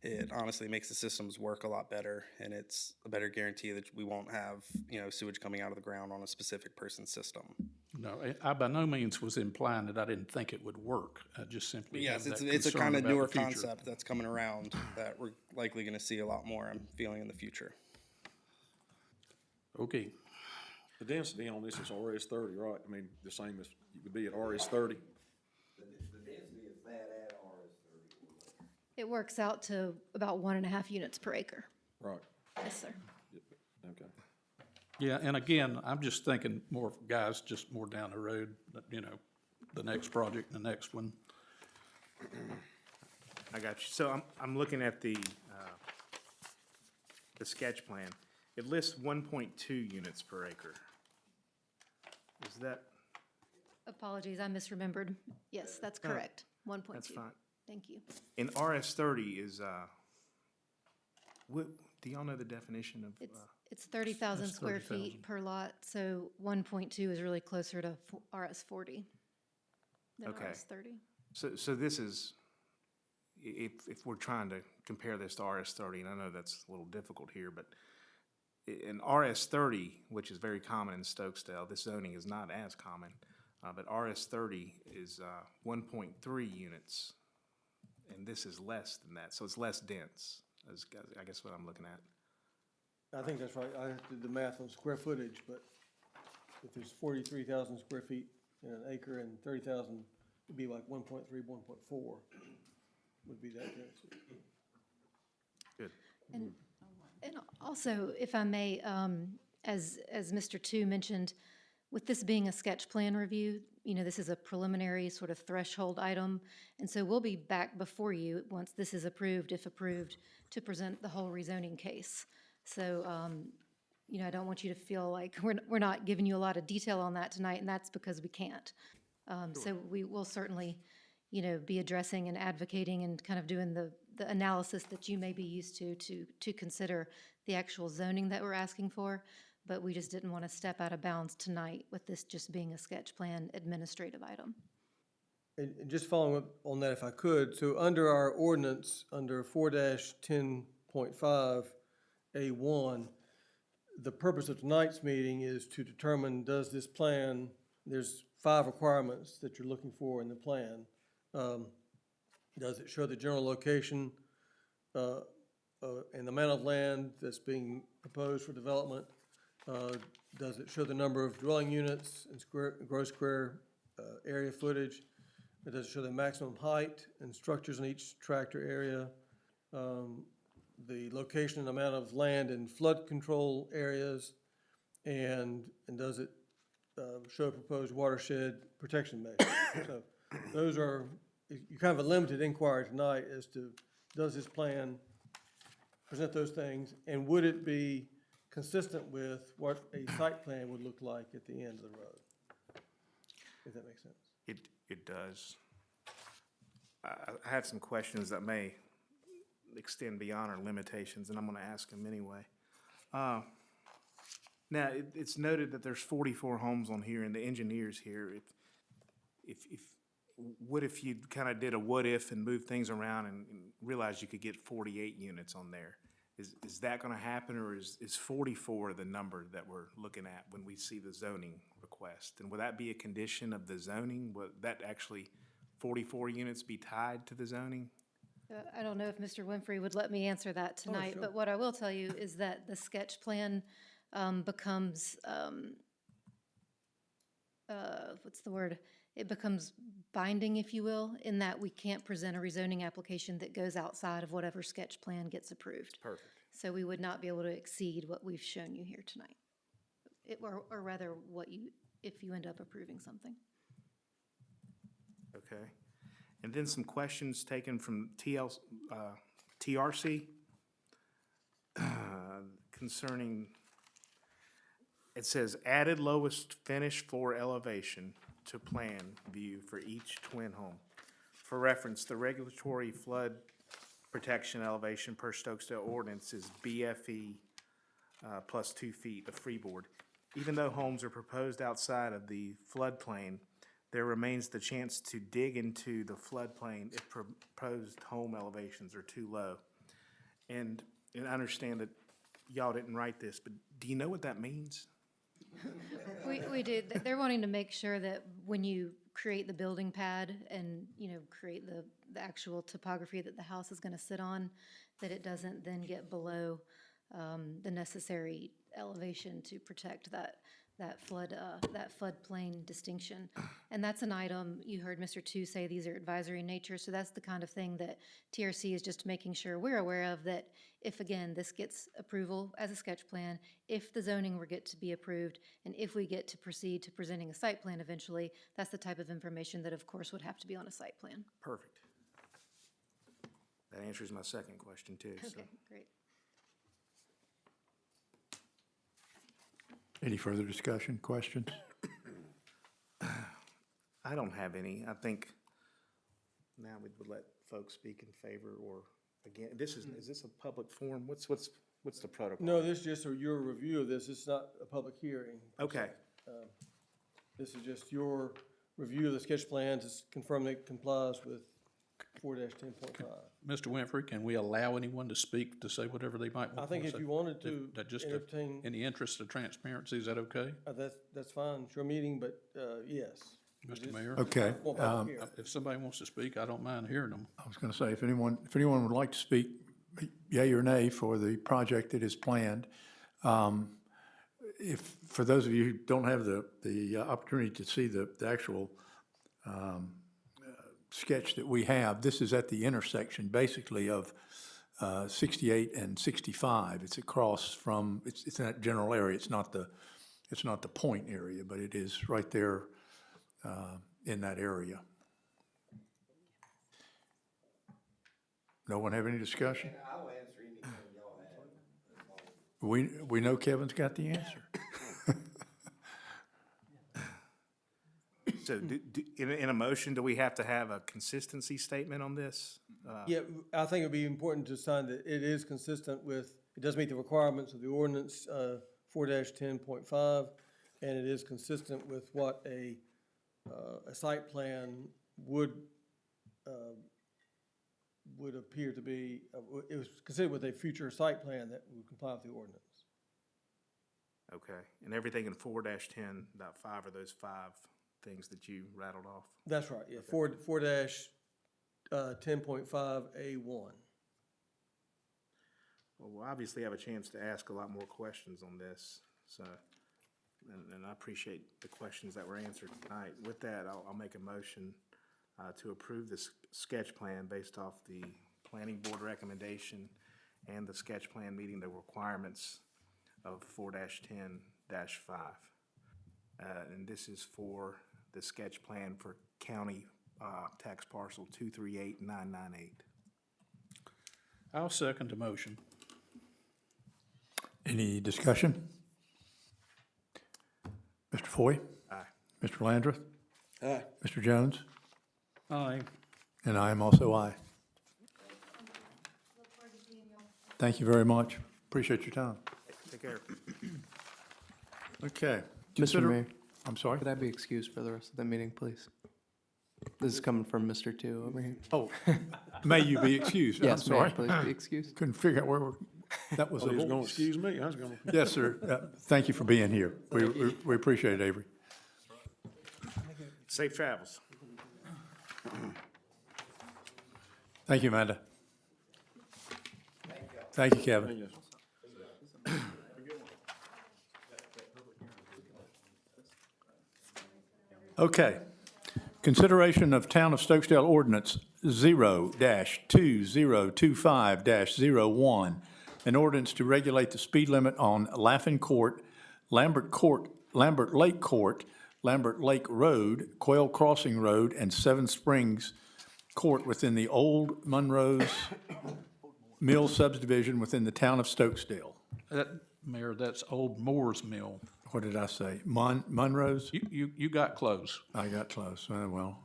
It honestly makes the systems work a lot better, and it's a better guarantee that we won't have, sewage coming out of the ground on a specific person's system. No, I by no means was implying that I didn't think it would work. I just simply have Yes, that it's a concern kind of about the newer future. concept that's coming around that we're likely going to see a lot more, I'm feeling, in the future. Okay, The density on this is RS 30, right? I mean, the same as you would be at RS 30. It works out to about 1.5 units per acre. Right, Yes, sir. okay. yeah, and again, I'm just thinking more of guys, just more down the road, the next project, the next one. I got you. So I'm looking at the sketch plan. It lists 1.2 units per acre. Is that, Apologies, I misremembered. Yes, that's correct. 1.2. that's fine. Thank you. In RS 30 is, do y'all know the definition of? It's 30,000 That's square 30,000. feet per lot, so 1.2 is really closer to RS 40 than Okay. RS 30. So this is, if we're trying to compare this to RS 30, and I know that's a little difficult here, but in RS 30, which is very common in Stokesdale, this zoning is not as common, but RS 30 is 1.3 units, and this is less than that, so it's less dense, is I guess what I'm looking at. I think that's right. I did the math on square footage, but if there's 43,000 square feet in an acre and 30,000, it'd be like 1.3, 1.4 would be that density. Good. And also, if I may, as Mr. Tu mentioned, with this being a sketch plan review, this is a preliminary sort of threshold item. And so we'll be back before you, once this is approved, if approved, to present the whole rezoning case. So, I don't want you to feel like we're not giving you a lot of detail on that tonight, and that's because we can't. So we will certainly, be addressing and advocating and kind of doing the analysis that you may be used to consider the actual zoning that we're asking for. But we just didn't want to step out of bounds tonight with this just being a sketch plan administrative item. And just following up on that, if I could, so under our ordinance, under 4-10.5A1, the purpose of tonight's meeting is to determine, does this plan, there's 5 requirements that you're looking for in the plan. Does it show the general location and the amount of land that's being proposed for development? Does it show the number of dwelling units and gross square area footage? Does it show the maximum height and structures in each tractor area? The location and amount of land in flood control areas? And does it show proposed watershed protection measures? So those are, you kind of a limited inquiry tonight as to, does this plan present those things? And would it be consistent with what a site plan would look like at the end of the road? If that makes sense. It does. I have some questions that may extend beyond our limitations, and I'm going to ask them anyway. Now, it's noted that there's 44 homes on here, and the engineers here, what if you kind of did a what if and moved things around and realized you could get 48 units on there? Is that going to happen, or is 44 the number that we're looking at when we see the zoning request? And will that be a condition of the zoning? Will that actually 44 units be tied to the zoning? I don't know if Mr. Winfrey would let me answer that tonight, but what I will tell you is that the sketch plan becomes, what's the word? It becomes binding, if you will, in that we can't present a rezoning application that goes outside of whatever sketch plan gets approved. Perfect. So we would not be able to exceed what we've shown you here tonight. Or rather, if you end up approving something. Okay. And then some questions taken from TRC concerning It says added lowest finished floor elevation to plan view for each twin home. For reference, the regulatory flood protection elevation per Stokesdale ordinance is BFE plus 2 feet of freeboard. Even though homes are proposed outside of the floodplain, there remains the chance to dig into the floodplain if proposed home elevations are too low. And I understand that y'all didn't write this, but do you know what that means? We do. They're wanting to make sure that when you create the building pad and, you know, create the actual topography that the house is going to sit on, that it doesn't then get below the necessary elevation to protect that floodplain distinction. And that's an item, you heard Mr. Tu say these are advisory in nature, so that's the kind of thing that TRC is just making sure we're aware of, that if, again, this gets approval as a sketch plan, if the zoning were get to be approved, and if we get to proceed to presenting a site plan eventually, that's the type of information that, of course, would have to be on a site plan. Perfect. That answers my second question too, so. Okay, great. Any further discussion, questions? I don't have any. I think now we would let folks speak in favor or again. Is this a public forum? What's the protocol? No, this is just your review of this. It's not a public hearing. Okay, This is just your review of the sketch plan to confirm that it complies with 4-10.5. Mr. Winfrey, can we allow anyone to speak, to say whatever they might want to say? I think if you wanted to That just, entertain, in the interest of transparency, is that okay, that's fine. It's your meeting, but, yes. Mr. Mayor? Okay. Won't public hearing. If somebody wants to speak, I don't mind hearing them. I was going to say, if anyone would like to speak, yea or nay, for the project that is planned. If, for those of you who don't have the opportunity to see the actual sketch that we have, this is at the intersection, basically, of 68 and 65. It's across from, it's in that general area. It's not the point area, but it is right there in that area. No one have any discussion? I'll answer anything y'all have. We know Kevin's got the answer. so in a motion, do we have to have a consistency statement on this? Yeah, I think it'd be important to sign that it is consistent with, it does meet the requirements of the ordinance, 4-10.5, and it is consistent with what a site plan would appear to be, it was considered with a future site plan that would comply with the ordinance. Okay, and everything in 4-10.5 are those 5 things that you rattled off? That's right, yeah, 4-10.5A1. Well, we'll obviously have a chance to ask a lot more questions on this, so, and I appreciate the questions that were answered tonight. With that, I'll make a motion to approve this sketch plan based off the planning board recommendation and the sketch plan meeting the requirements of 4-10-5. And this is for the sketch plan for county tax parcel 238998. I'll second the motion. Any discussion? Mr. Foy? Aye. Mr. Landreth? Aye. Mr. Jones? Aye. And I am also aye. Thank you very much. Appreciate your time. Take care. Okay. Mr. Consider- Mayor, I'm sorry? could I be excused for the rest of the meeting, please? This is coming from Mr. Tu over here. Oh, may you be excused. I'm Yes, may I sorry. please be excused? Couldn't figure out where that was. Oh, a he was gonna voice. excuse me? I was gonna. Yes, sir. Thank you for being here. We appreciate it, Avery. Safe travels. Thank you, Amanda. Thank you, Kevin. Yes. Okay. Consideration of Town of Stokesdale Ordinance 0-2025-01, an ordinance to regulate the speed limit on Laffin Court, Lambert Lake Court, Lambert Lake Road, Quail Crossing Road, and Seven Springs Court within the Old Monroe's Mill subdivision within the Town of Stokesdale. Mayor, that's Old Moore's Mill. What did I say? Monroe's? You got close. I got close. Well,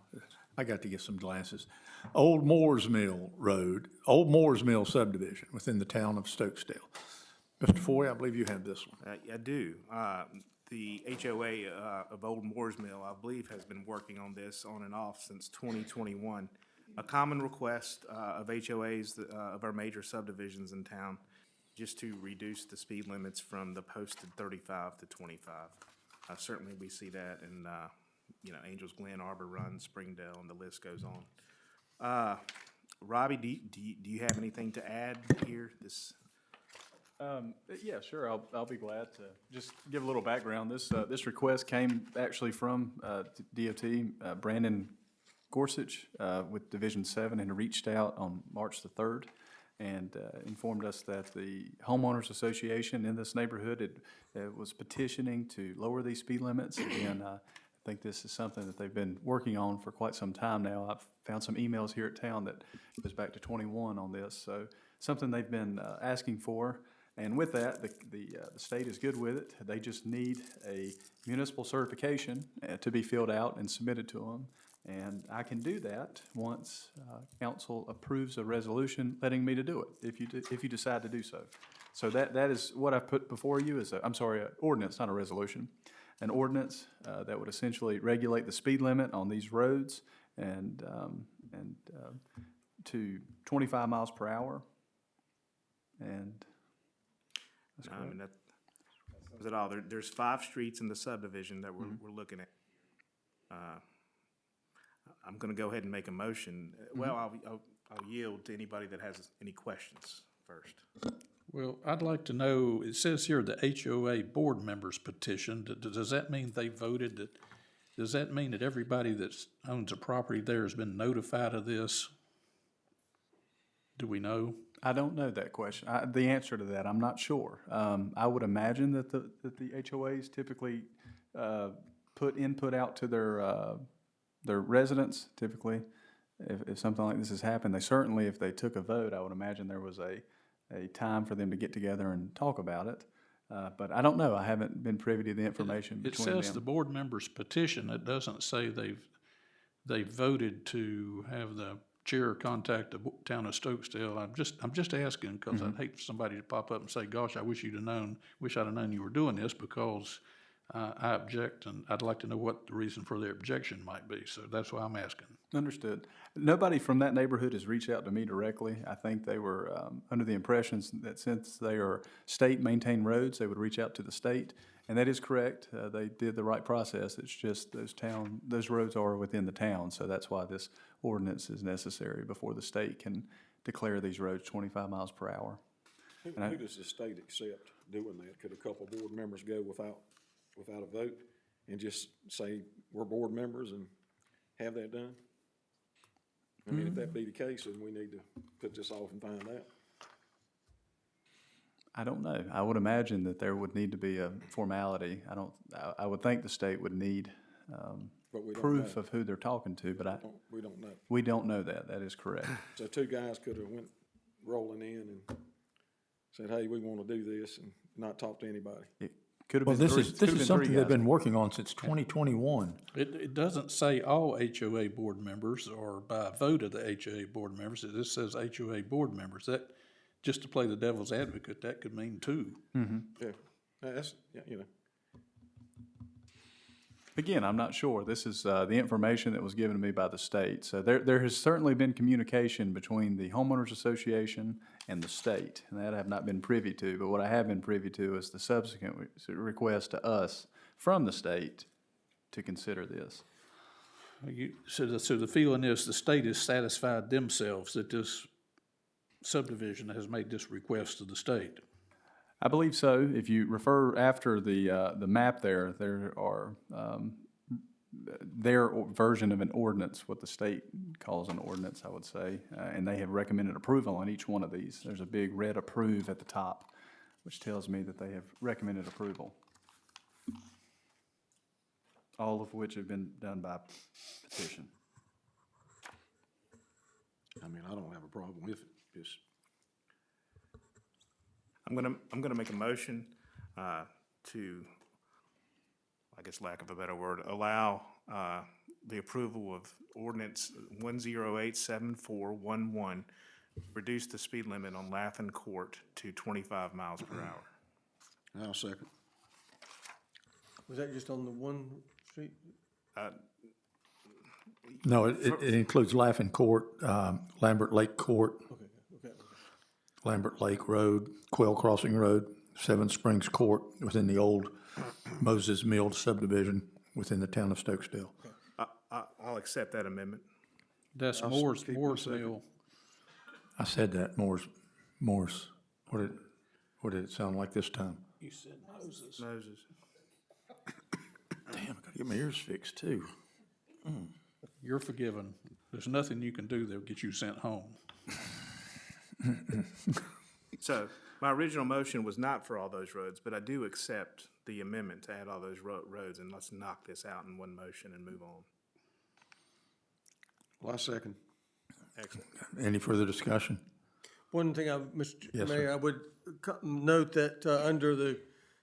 I got to get some glasses. Old Moore's Mill Road, Old Moore's Mill subdivision within the town of Stokesdale. Mr. Foy, I believe you have this one. I do. The HOA of Old Moore's Mill, I believe, has been working on this on and off since 2021. A common request of HOAs of our major subdivisions in town, just to reduce the speed limits from the posted 35 to 25. Certainly, we see that in, Angels Glen, Arbor Run, Springdale, and the list goes on. Robbie, do you have anything to add here? Yeah, sure, I'll be glad to just give a little background. This request came actually from DOT, Brandon Gorsuch with Division 7, and reached out on March the 3rd and informed us that the homeowners association in this neighborhood was petitioning to lower these speed limits. And I think this is something that they've been working on for quite some time now. I've found some emails here at town that goes back to 21 on this, so something they've been asking for. And with that, the state is good with it. They just need a municipal certification to be filled out and submitted to them. And I can do that once council approves a resolution letting me to do it, if you decide to do so. So that is what I put before you is, an ordinance, not a resolution. An ordinance that would essentially regulate the speed limit on these roads and to 25 miles per hour. And that's correct. I mean, that was it all. There's 5 streets in the subdivision that we're looking at. I'm going to go ahead and make a motion. Well, I'll yield to anybody that has any questions first. Well, I'd like to know, it says here the HOA board members petitioned. Does that mean they voted? Does that mean that everybody that owns a property there has been notified of this? Do we know? I don't know that question. The answer to that, I'm not sure. I would imagine that the HOAs typically put input out to their residents, typically. If something like this has happened, they certainly, if they took a vote, I would imagine there was a time for them to get together and talk about it. But I don't know. I haven't been privy to the information between them. It says the board members petition. It doesn't say they voted to have the chair contact the town of Stokesdale. I'm just asking because I'd hate for somebody to pop up and say, gosh, I wish I'd have known you were doing this because I object, and I'd like to know what the reason for their objection might be. So that's why I'm asking. Understood. Nobody from that neighborhood has reached out to me directly. I think they were under the impressions that since they are state-maintained roads, they would reach out to the state. And that is correct. They did the right process. It's just those roads are within the town, so that's why this ordinance is necessary before the state can declare these roads 25 miles per hour. Who does the state accept doing that? Could a couple board members go without a vote and just say, we're board members and have that done? I mean, if that be the case, then we need to put this off and find out. I don't know. I would imagine that there would need to be a formality. I would think the state would need proof of who they're talking to, but we don't know. We don't know that. That is correct. So 2 guys could have went rolling in and said, hey, we want to do this, and not talk to anybody. It could have Well, been this is something they've been working on since 2021. It doesn't say all HOA board members or by vote of the HOA board members. It just says HOA board members. That, just to play the devil's advocate, that could mean 2. Yeah, that's, you know. Again, I'm not sure. This is the information that was given to me by the state. So there has certainly been communication between the homeowners association and the state, and that I have not been privy to. But what I have been privy to is the subsequent request to us from the state to consider this. So the feeling is the state has satisfied themselves that this subdivision has made this request to the state. I believe so. If you refer after the map there are their version of an ordinance, what the state calls an ordinance, I would say, and they have recommended approval on each one of these. There's a big red approve at the top, which tells me that they have recommended approval. All of which have been done by petition. I mean, I don't have a problem with it. Just I'm gonna make a motion to, I guess lack of a better word, allow the approval of ordinance 1087411, reduce the speed limit on Laughlin Court to 25 miles per hour. I'll second. Was that just on the one street? No, it includes Laughing Court, Lambert Lake Court, Okay. Lambert Lake Road, Quail Crossing Road, Seven Springs Court within the old Moses Mill subdivision within the town of Stokesdale. I'll accept that amendment. That's I'll Moore's keep my second. Mill. I said that, Morse. What did it sound like this time? You said Moses. Moses. Damn, I gotta get my ears fixed too. You're forgiven. There's nothing you can do that'll get you sent home. So my original motion was not for all those roads, but I do accept the amendment to add all those roads, and let's knock this out in one motion and move on. Well, I second. Excellent. Any further discussion? One thing, Mr. Yes, Mayor, I would note that under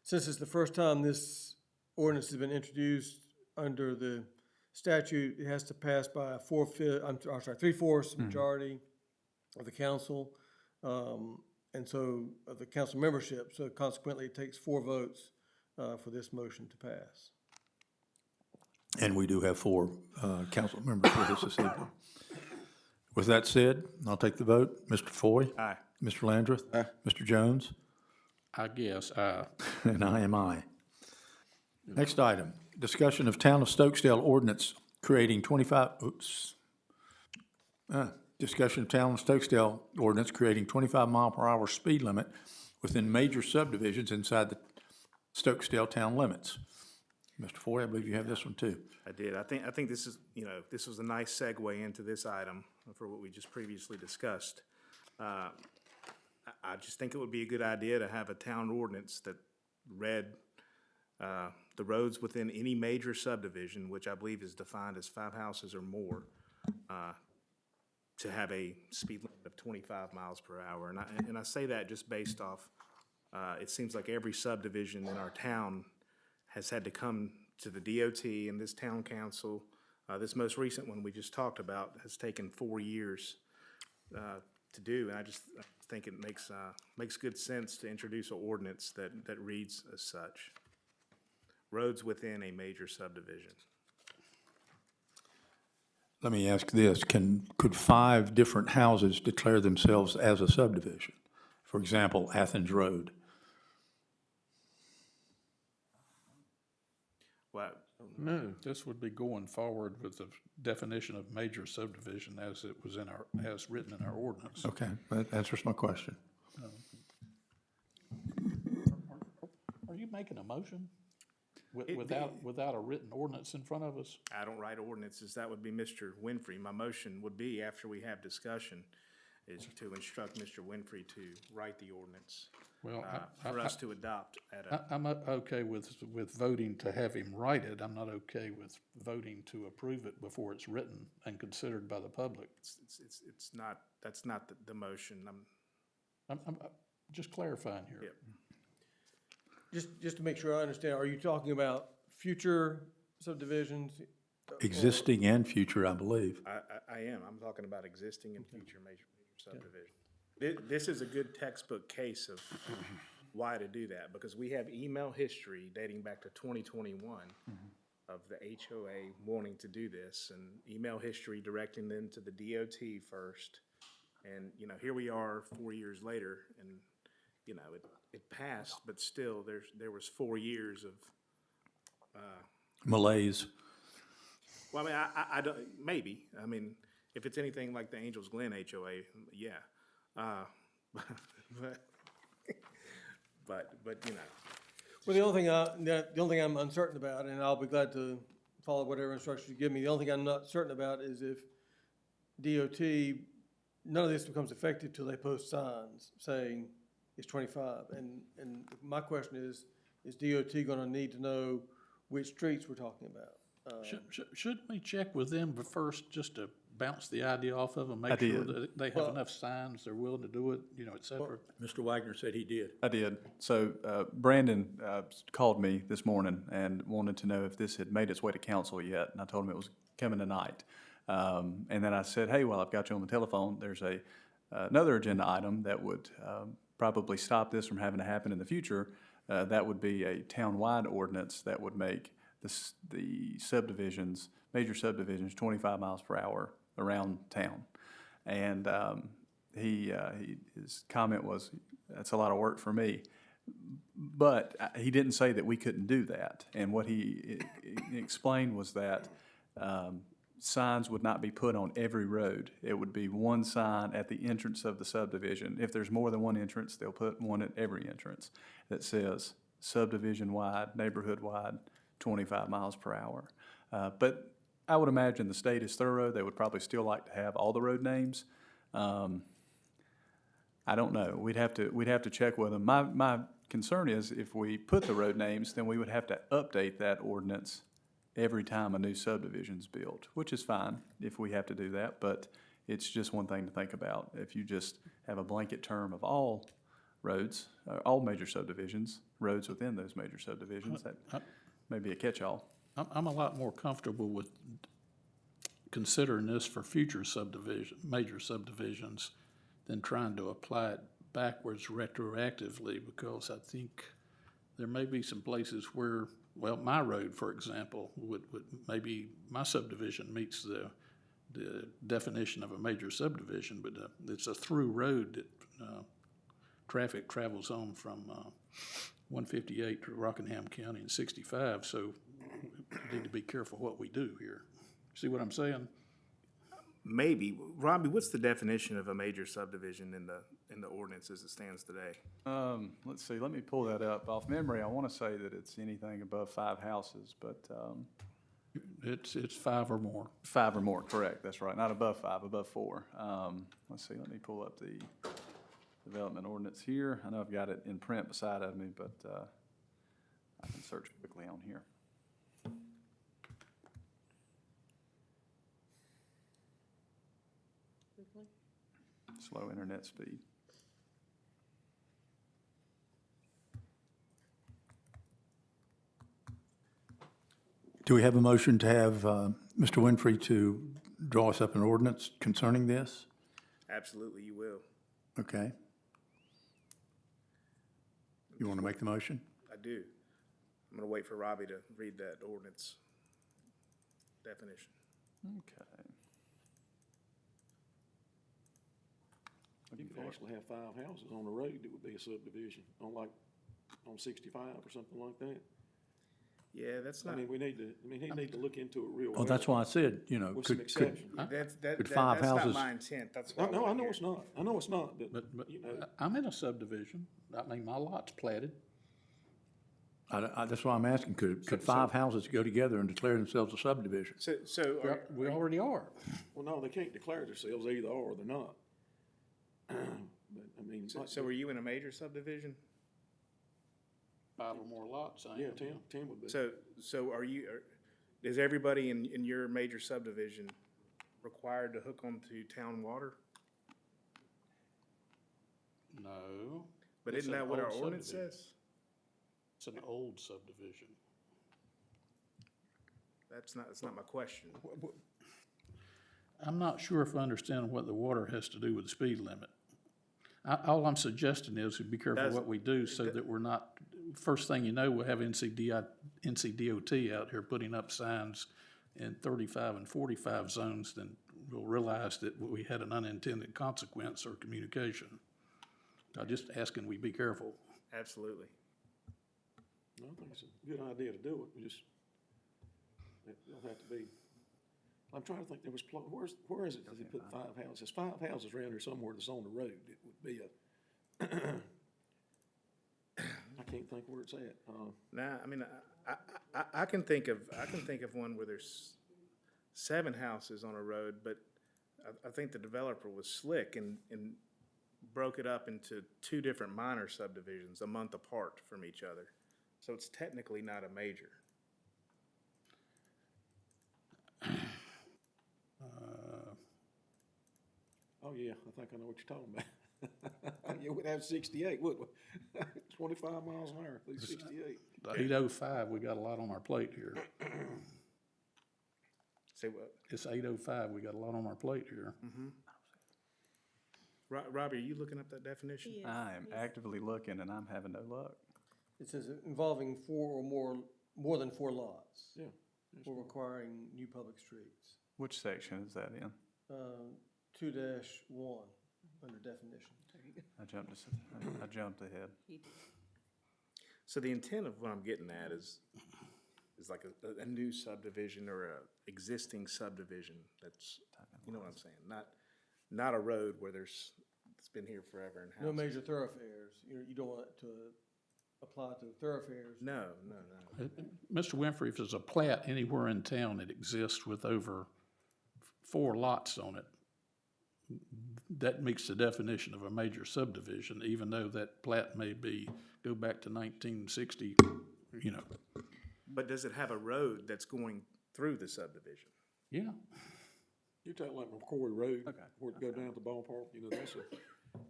since it's the first time this ordinance has been introduced under the statute, it has to pass by a 3/4 majority of the council, and so of the council membership. So consequently, it takes 4 votes for this motion to pass. And we do have 4 council members with us this evening. With that said, I'll take the vote. Mr. Foy? Aye. Mr. Landreth? Aye. Mr. Jones? I guess, And I am aye. Next item, discussion of Town of Stokesdale ordinance creating 25 mile-per-hour speed limit within major subdivisions inside the Stokesdale town limits. Mr. Foy, I believe you have this one too. I did. I think this is, this was a nice segue into this item for what we just previously discussed. I just think it would be a good idea to have a town ordinance that read the roads within any major subdivision, which I believe is defined as 5 houses or more, to have a speed limit of 25 miles per hour. And I say that just based off, it seems like every subdivision in our town has had to come to the DOT and this town council. This most recent one we just talked about has taken 4 years to do, and I just think it makes good sense to introduce an ordinance that reads as such. Roads within a major subdivision. Let me ask this, could 5 different houses declare themselves as a subdivision? For example, Athens Road. Well, No. this would be going forward with the definition of major subdivision as it was as written in our ordinance. Okay, that answers my question. Are you making a motion without a written ordinance in front of us? I don't write ordinances. That would be Mr. Winfrey. My motion would be, after we have discussion, is to instruct Mr. Winfrey to write the ordinance Well, for us to adopt at a. I'm okay with voting to have him write it. I'm not okay with voting to approve it before it's written and considered by the public. It's not, that's not the motion. I'm just clarifying here. Yeah. Just to make sure I understand, are you talking about future subdivisions? Existing and future, I believe. I am. I'm talking about existing and future major subdivision. This is a good textbook case of why to do that, because we have email history dating back to 2021 of the HOA wanting to do this, and email history directing them to the DOT first. And, here we are 4 years later, and, it passed, but still, there was 4 years of, Malaise. well, I mean, I don't, maybe. I mean, if it's anything like the Angels Glen HOA, yeah. But Well, the only thing I'm uncertain about, and I'll be glad to follow whatever instructions you give me, the only thing I'm not certain about is if DOT, none of this becomes effective till they post signs saying it's 25. And my question is DOT gonna need to know which streets we're talking about? Should we check with them first just to bounce the idea off of them, make sure did. that they have enough signs, they're willing to do it, you know, et cetera? Mr. Wagner said he did. I did. So Brandon called me this morning and wanted to know if this had made its way to council yet, and I told him it was coming tonight. And then I said, hey, well, I've got you on the telephone. There's another agenda item that would probably stop this from having to happen in the future. That would be a town-wide ordinance that would make the subdivisions, major subdivisions, 25 miles per hour around town. And his comment was, that's a lot of work for me. But he didn't say that we couldn't do that. And what he explained was that signs would not be put on every road. It would be one sign at the entrance of the subdivision. If there's more than one entrance, they'll put one at every entrance that says subdivision-wide, neighborhood-wide, 25 miles per hour. But I would imagine the state is thorough. They would probably still like to have all the road names. I don't know. We'd have to check with them. My concern is if we put the road names, then we would have to update that ordinance every time a new subdivision's built, which is fine if we have to do that, but it's just one thing to think about. If you just have a blanket term of all roads, all major subdivisions, roads within those major subdivisions, that may be a catch-all. I'm a lot more comfortable with considering this for future major subdivisions than trying to apply it backwards retroactively, because I think there may be some places where, well, my road, for example, would maybe my subdivision meets the definition of a major subdivision, but it's a through road that traffic travels on from 158 to Rockingham County and 65, so we need to be careful what we do here. See what I'm saying? Maybe. Robbie, what's the definition of a major subdivision in the ordinance as it stands today? Let's see, let me pull that up. Off memory, I want to say that it's anything above 5 houses, but It's 5 or more. 5 or more, correct, that's right, not above 5, above 4. Let's see, let me pull up the development ordinance here. I know I've got it in print beside of me, but I can search quickly on here. Slow internet speed. Do we have a motion to have Mr. Winfrey to draw us up an ordinance concerning this? Absolutely, you will. Okay. You want to make the motion? I do. I'm gonna wait for Robbie to read that ordinance definition. Okay. You could actually have 5 houses on the road that would be a subdivision, on 65 or something like that. Yeah, that's not. He need to look into it real well. Well, that's why I said, you know, With some could, exceptions. could 5 That's houses? not my intent, that's why. No, I know it's not. I know it's not, but, But you know. I'm in a subdivision. I mean, my lot's platted. That's why I'm asking, could 5 houses go together and declare themselves a subdivision? So, We already are. Well, no, they can't declare themselves either or they're not. But, I mean, so are you in a major subdivision? 5 or more lots, I yeah, am. 10 would be. So is everybody in your major subdivision required to hook onto town water? No. But It's isn't an that what our old ordinance subdivision. says? It's an old subdivision. That's not my question. I'm not sure if I understand what the water has to do with the speed limit. All I'm suggesting is we be careful what we do so that we're not, first thing you know, we'll have NCDOT out here putting up signs in 35 and 45 zones, then we'll realize that we had an unintended consequence or communication. I'm just asking we be careful. Absolutely. I think it's a good idea to do it. We just, it'll have to be. I'm trying to think, there was, where is it that they put 5 houses? There's 5 houses around here somewhere that's on the road. It would be I can't think where it's at. Nah, I mean, I can think of one where there's 7 houses on a road, but I think the developer was slick and broke it up into 2 different minor subdivisions a month apart from each other. So it's technically not a major. Oh, yeah, I think I know what you're talking about. Yeah, we'd have 68, wouldn't we? 25 miles an hour through 68. The 8:05, we got a lot on our plate here. Say what? It's 8:05, we got a lot on our plate here. Robbie, are you looking up that definition? I am actively looking and I'm having no luck. It says involving four or more than 4 lots. Yeah. Or requiring new public streets. Which section is that in? 2-1, under definition. I jumped ahead. So the intent of what I'm getting at is like a new subdivision or a existing subdivision that's, you know what I'm saying? Not a road where it's been here forever and No houses. major thoroughfares. You don't want it to apply to thoroughfares. No. Mr. Winfrey, if there's a plat anywhere in town that exists with over 4 lots on it, that meets the definition of a major subdivision, even though that plat may go back to 1960, you know. But does it have a road that's going through the subdivision? Yeah. You're talking like McCoy Road, where it go down to the ballpark, you know,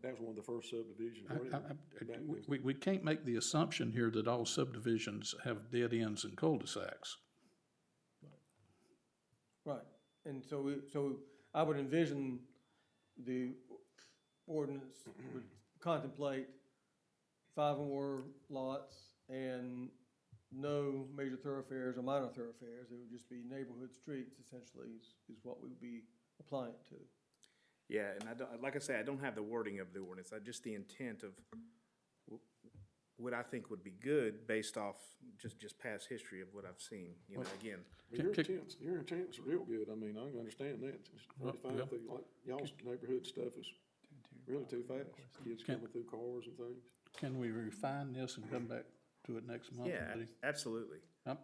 that was one of the first subdivisions. We can't make the assumption here that all subdivisions have dead ends and cul-de-sacs. Right, and so I would envision the ordinance would contemplate 5 or more lots and no major thoroughfares or minor thoroughfares. It would just be neighborhood streets essentially is what we would be applying it to. Yeah, and I don't, like I say, I don't have the wording of the ordinance, just the intent of what I think would be good based off just past history of what I've seen, you know, again. Your intent's real good, I mean, I can understand that. It's 35 through, like, y'all's neighborhood stuff is really too fast. Kids coming through cars and things. Can we refine this and come back to it next month? Yeah, absolutely. Yeah.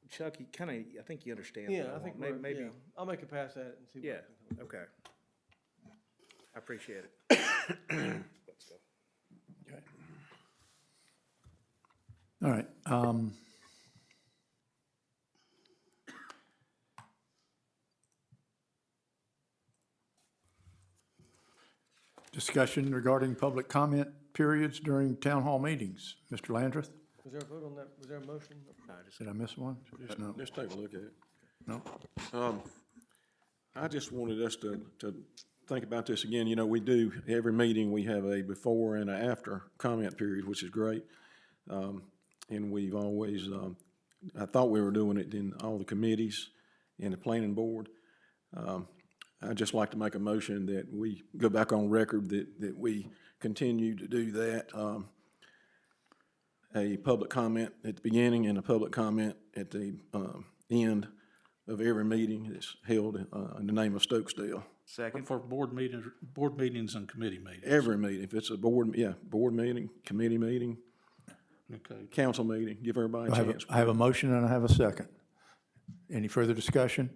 Chuck, you I think you understand. Yeah, what I think want. Maybe. yeah. I'll make a pass at it and see what Yeah, I can come up with. okay. I appreciate it. Let's go. Okay. All right. Discussion regarding public comment periods during town hall meetings. Mr. Landrith, Was there a vote on that? Was there a motion? did I miss one? No. Let's take a look at it. No? I just wanted us to think about this again. You know, we do, every meeting, we have a before and a after comment period, which is great. And we've always, I thought we were doing it in all the committees and the planning board. I'd just like to make a motion that we go back on record that we continue to do that. A public comment at the beginning and a public comment at the end of every meeting that's held in the name of Stokesdale. Second. For board meetings and committee meetings. Every meeting, if it's a board meeting, committee meeting, Okay. council meeting, give everybody a chance. I have a motion and I have a second. Any further discussion?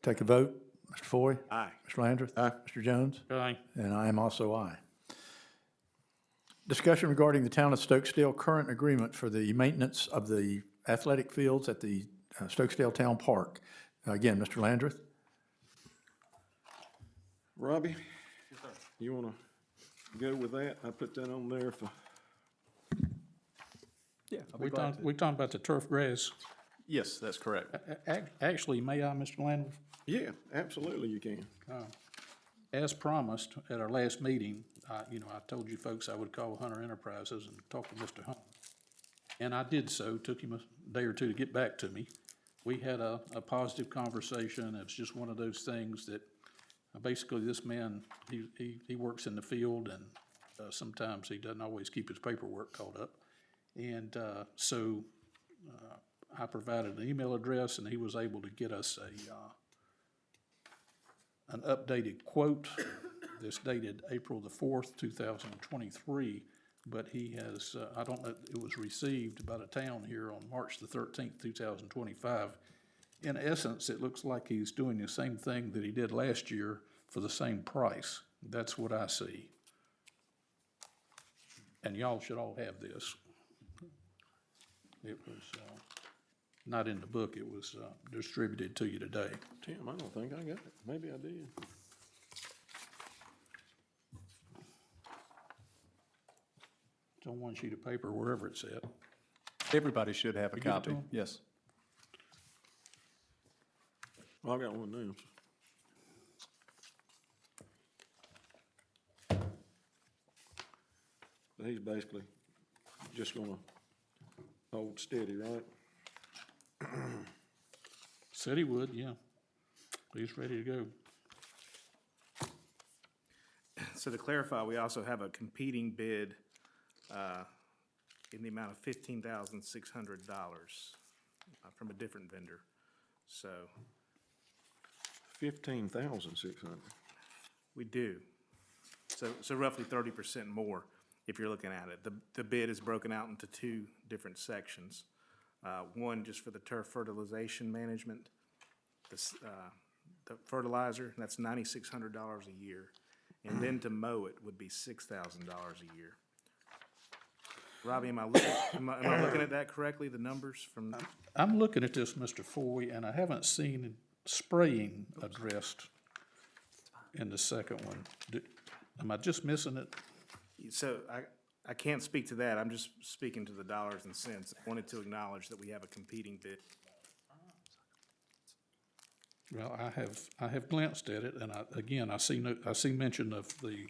Take a vote. Mr. Foy? Aye. Mr. Landrith? Aye. Mr. Jones? Aye. And I am also aye. Discussion regarding the town of Stokesdale current agreement for the maintenance of the athletic fields at the Stokesdale Town Park. Again, Mr. Landrith? Robbie? You wanna go with that? I put that on there for, Yeah, We talking about the turf grass. Yes, that's correct. Actually, may I, Mr. Landrith? yeah, absolutely you can. As promised at our last meeting, I told you folks I would call Hunter Enterprises and talk to Mr. Hunt. And I did so, took him a day or two to get back to me. We had a positive conversation. It was just one of those things that, basically this man, he works in the field and sometimes he doesn't always keep his paperwork caught up. And so I provided an email address and he was able to get us an updated quote that's dated April the 4th, 2023, but he has, I don't know, it was received by the town here on March the 13th, 2025. In essence, it looks like he's doing the same thing that he did last year for the same price. That's what I see. And y'all should all have this. It was not in the book, it was distributed to you today. Tim, I don't think I got it. Maybe I did. on one sheet of paper, wherever it's at. Everybody should have a You give it to copy, them? yes. Well, I got one now. So he's basically just gonna hold steady, right? Said he would, yeah. He's ready to go. So to clarify, we also have a competing bid in the amount of $15,600 from a different vendor. So 15,600. we do. So roughly 30% more if you're looking at it. The bid is broken out into two different sections. One just for the turf fertilization management, the fertilizer, that's $9,600 a year. And then to mow it would be $6,000 a year. Robbie, am I looking at that correctly, the numbers from? I'm looking at this, Mr. Foy, and I haven't seen spraying addressed in the second one. Am I just missing it? So I can't speak to that. I'm just speaking to the dollars and cents. I wanted to acknowledge that we have a competing bid. Well, I have glanced at it, and I see mention of the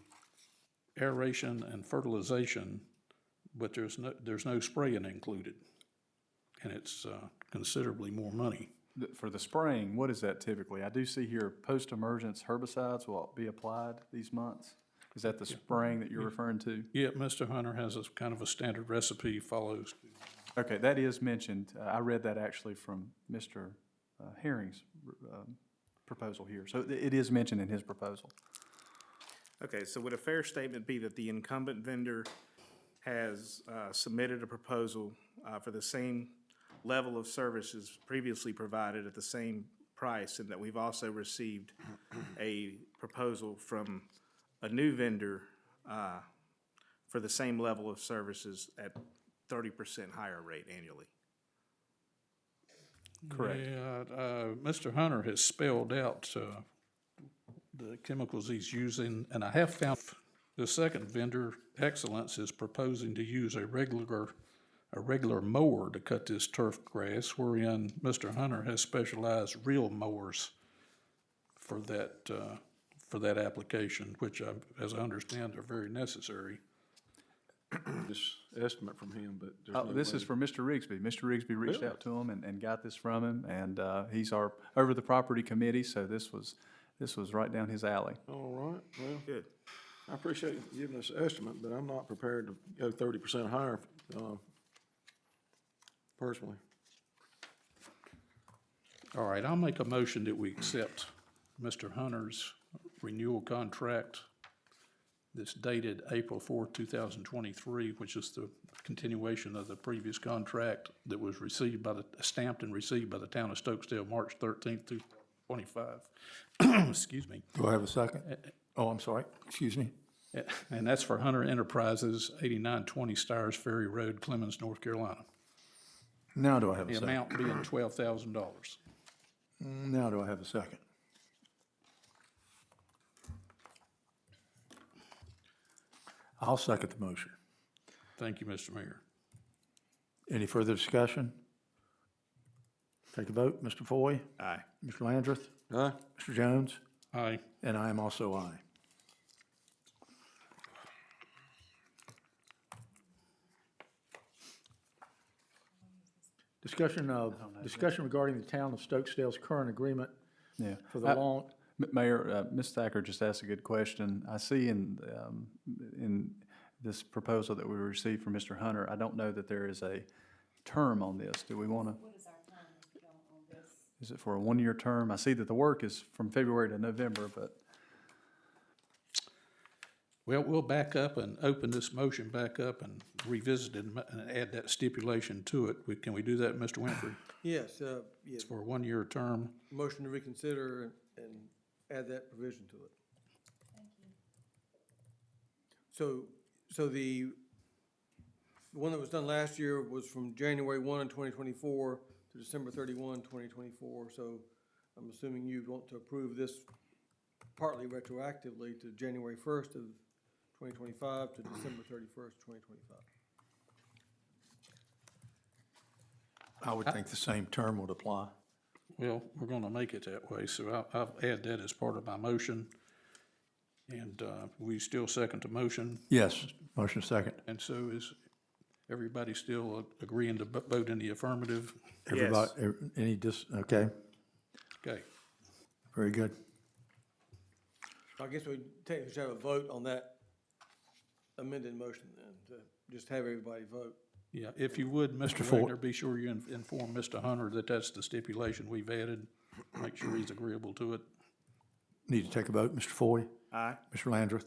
aeration and fertilization, but there's no spraying included, and it's considerably more money. For the spraying, what is that typically? I do see here post-emergence herbicides will be applied these months. Is that the spraying that you're referring to? Yeah, Mr. Hunter has a kind of a standard recipe he follows. Okay, that is mentioned. I read that actually from Mr. Herring's proposal here. So it is mentioned in his proposal. Okay, so would a fair statement be that the incumbent vendor has submitted a proposal for the same level of services previously provided at the same price, and that we've also received a proposal from a new vendor for the same level of services at 30% higher rate annually? Correct. Yeah, Mr. Hunter has spelled out the chemicals he's using, and I have found the second vendor, Excellence, is proposing to use a regular mower to cut this turf grass, wherein Mr. Hunter has specialized reel mowers for that application, which as I understand are very necessary. This estimate from him, but there's no This way is for Mr. Rigsby. Mr. Rigsby reached Really? out to him and got this from him, and he's our over the property committee, so this was right down his alley. All right, well, Good. I appreciate you giving us an estimate, but I'm not prepared to go 30% higher, personally. All right, I'll make a motion that we accept Mr. Hunter's renewal contract that's dated April 4th, 2023, which is the continuation of the previous contract that was stamped and received by the town of Stokesdale, March 13th, 2025. Excuse me. Do I have a second? Oh, I'm sorry, excuse me. And that's for Hunter Enterprises, 8920 Stires Ferry Road, Clemens, North Carolina. Now do I have a The second? amount being $12,000. Now do I have a second? I'll second the motion. Thank you, Mr. Mayor. Any further discussion? Take a vote. Mr. Foy? Aye. Mr. Landrith? Aye? Mr. Jones? Aye. And I am also aye. Discussion regarding the town of Stokesdale's current agreement Yeah. for the long, Mayor, Ms. Thacker just asked a good question. I see in this proposal that we received from Mr. Hunter, I don't know that there is a term on this. Do we want to? What is our time on this? Is it for a one-year term? I see that the work is from February to November, but Well, we'll back up and open this motion back up and revisit it and add that stipulation to it. Can we do that, Mr. Winfrey? Yes, yeah, It's for a one-year term. motion to reconsider and add that provision to it. So the one that was done last year was from January 1 in 2024 to December 31, 2024. So I'm assuming you'd want to approve this partly retroactively to January 1st of 2025 to December 31st, 2025. I would think the same term would apply. Well, we're gonna make it that way, so I'll add that as part of my motion. And, we still second the motion, Yes, motion second. and so is everybody still agreeing to vote in the affirmative? Everybody, any okay, Okay, very good. I guess we technically should have a vote on that amended motion then, to just have everybody vote. yeah, if you would, Mr. Ford. Wagner, be sure you inform Mr. Hunter that that's the stipulation we've added. Make sure he's agreeable to it. Need to take a vote. Mr. Foy? Aye. Mr. Landrith?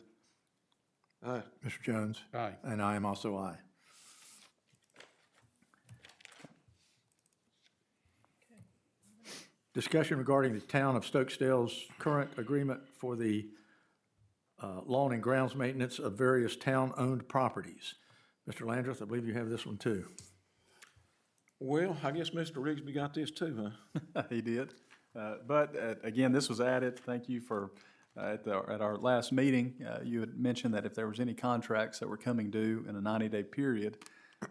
Aye. Mr. Jones? Aye. And I am also aye. Discussion regarding the town of Stokesdale's current agreement for the lawn and grounds maintenance of various town-owned properties. Mr. Landrith, I believe you have this one too. Well, I guess Mr. Rigsby got this too, huh? He did. But again, this was added, thank you for, at our last meeting, you had mentioned that if there was any contracts that were coming due in a 90-day period,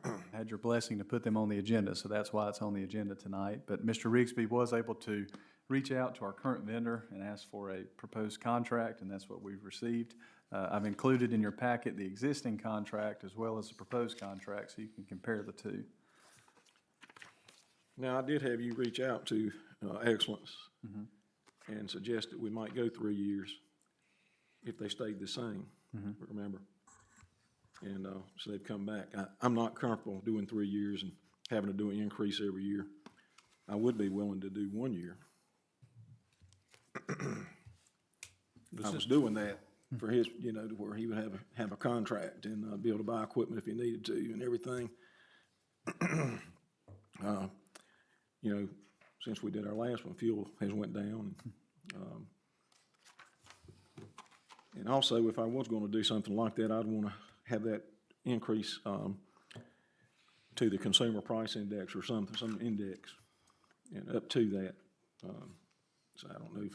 I had your blessing to put them on the agenda, so that's why it's on the agenda tonight. But Mr. Rigsby was able to reach out to our current vendor and ask for a proposed contract, and that's what we've received. I've included in your packet the existing contract as well as the proposed contract, so you can compare the two. Now, I did have you reach out to Excellence and suggest that we might go 3 years if they stayed the same, remember? And so they've come back. I'm not comfortable doing 3 years and having to do an increase every year. I would be willing to do 1 year. I was doing that for his, to where he would have a contract and be able to buy equipment if he needed to and everything. Since we did our last one, fuel has went down. And also, if I was gonna do something like that, I'd wanna have that increase, to the consumer price index or something, some index, and up to that. So I don't know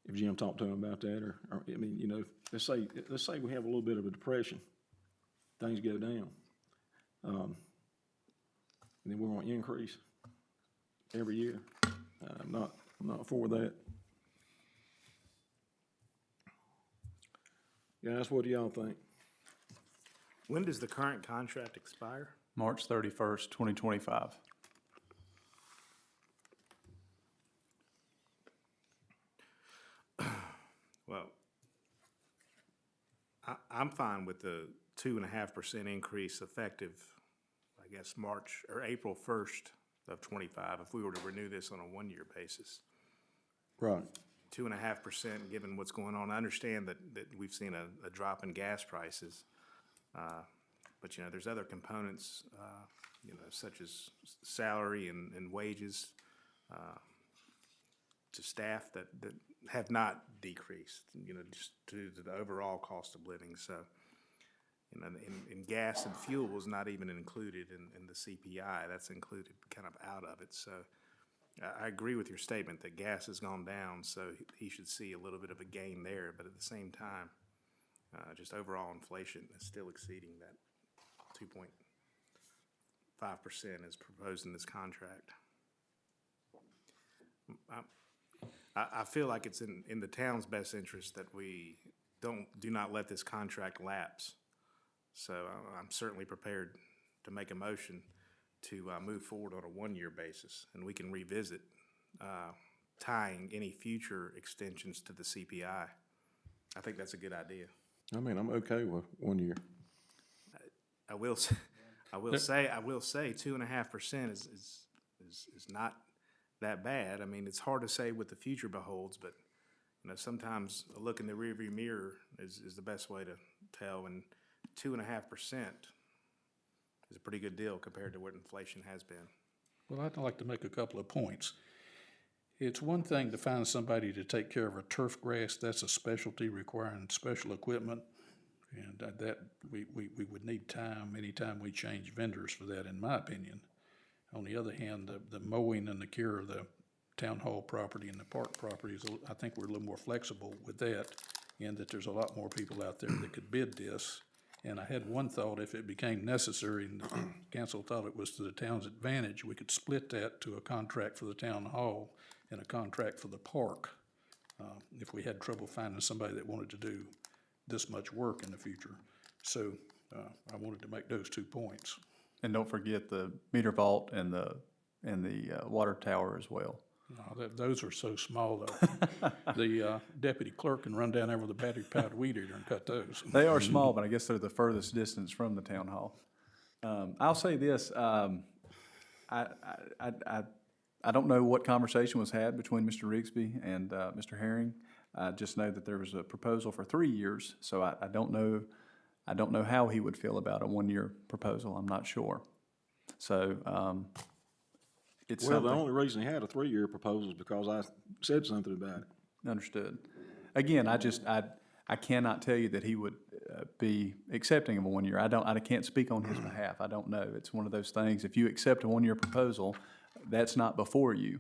if Jim talked to him about that, or let's say we have a little bit of a depression, things go down. And then we're gonna increase every year. I'm not for that. Guys, what do y'all think? When does the current contract expire? March 31st, 2025. Well, I'm fine with the 2.5% increase effective, I guess, March or April 1st of '25, if we were to renew this on a one-year basis. Right. 2.5%, given what's going on. I understand that we've seen a drop in gas prices. But, there's other components, such as salary and wages to staff that have not decreased, just due to the overall cost of living. So, and gas and fuel was not even included in the CPI. That's included kind of out of it. So I agree with your statement that gas has gone down, so he should see a little bit of a gain there. But at the same time, just overall inflation is still exceeding that 2.5% as proposed in this contract. I feel like it's in the town's best interest that we do not let this contract lapse. So I'm certainly prepared to make a motion to move forward on a one-year basis, and we can revisit tying any future extensions to the CPI. I think that's a good idea. I'm okay with 1 year. I will say 2.5% is not that bad. I mean, it's hard to say what the future beholds, but sometimes a look in the rearview mirror is the best way to tell. And 2.5% is a pretty good deal compared to what inflation has been. Well, I'd like to make a couple of points. It's one thing to find somebody to take care of a turf grass. That's a specialty requiring special equipment. And that we would need time anytime we change vendors for that, in my opinion. On the other hand, the mowing and the care of the town hall property and the park properties, I think we're a little more flexible with that, and that there's a lot more people out there that could bid this. And I had one thought, if it became necessary and the council thought it was to the town's advantage, we could split that to a contract for the town hall and a contract for the park. If we had trouble finding somebody that wanted to do this much work in the future. So, I wanted to make those 2 points. And don't forget the meter vault and the water tower as well. Those are so small though. The deputy clerk can run down there with a battery powered weed eater and cut those. They are small, but I guess they're the furthest distance from the town hall. I'll say this, I don't know what conversation was had between Mr. Rigsby and Mr. Herring. I just know that there was a proposal for 3 years, so I don't know how he would feel about a 1-year proposal. I'm not sure. So, it's Well, the something. only reason he had a 3-year proposal is because I said something about it. Understood. Again, I cannot tell you that he would be accepting of a 1 year. I can't speak on his behalf. I don't know. It's one of those things, if you accept a 1-year proposal, that's not before you.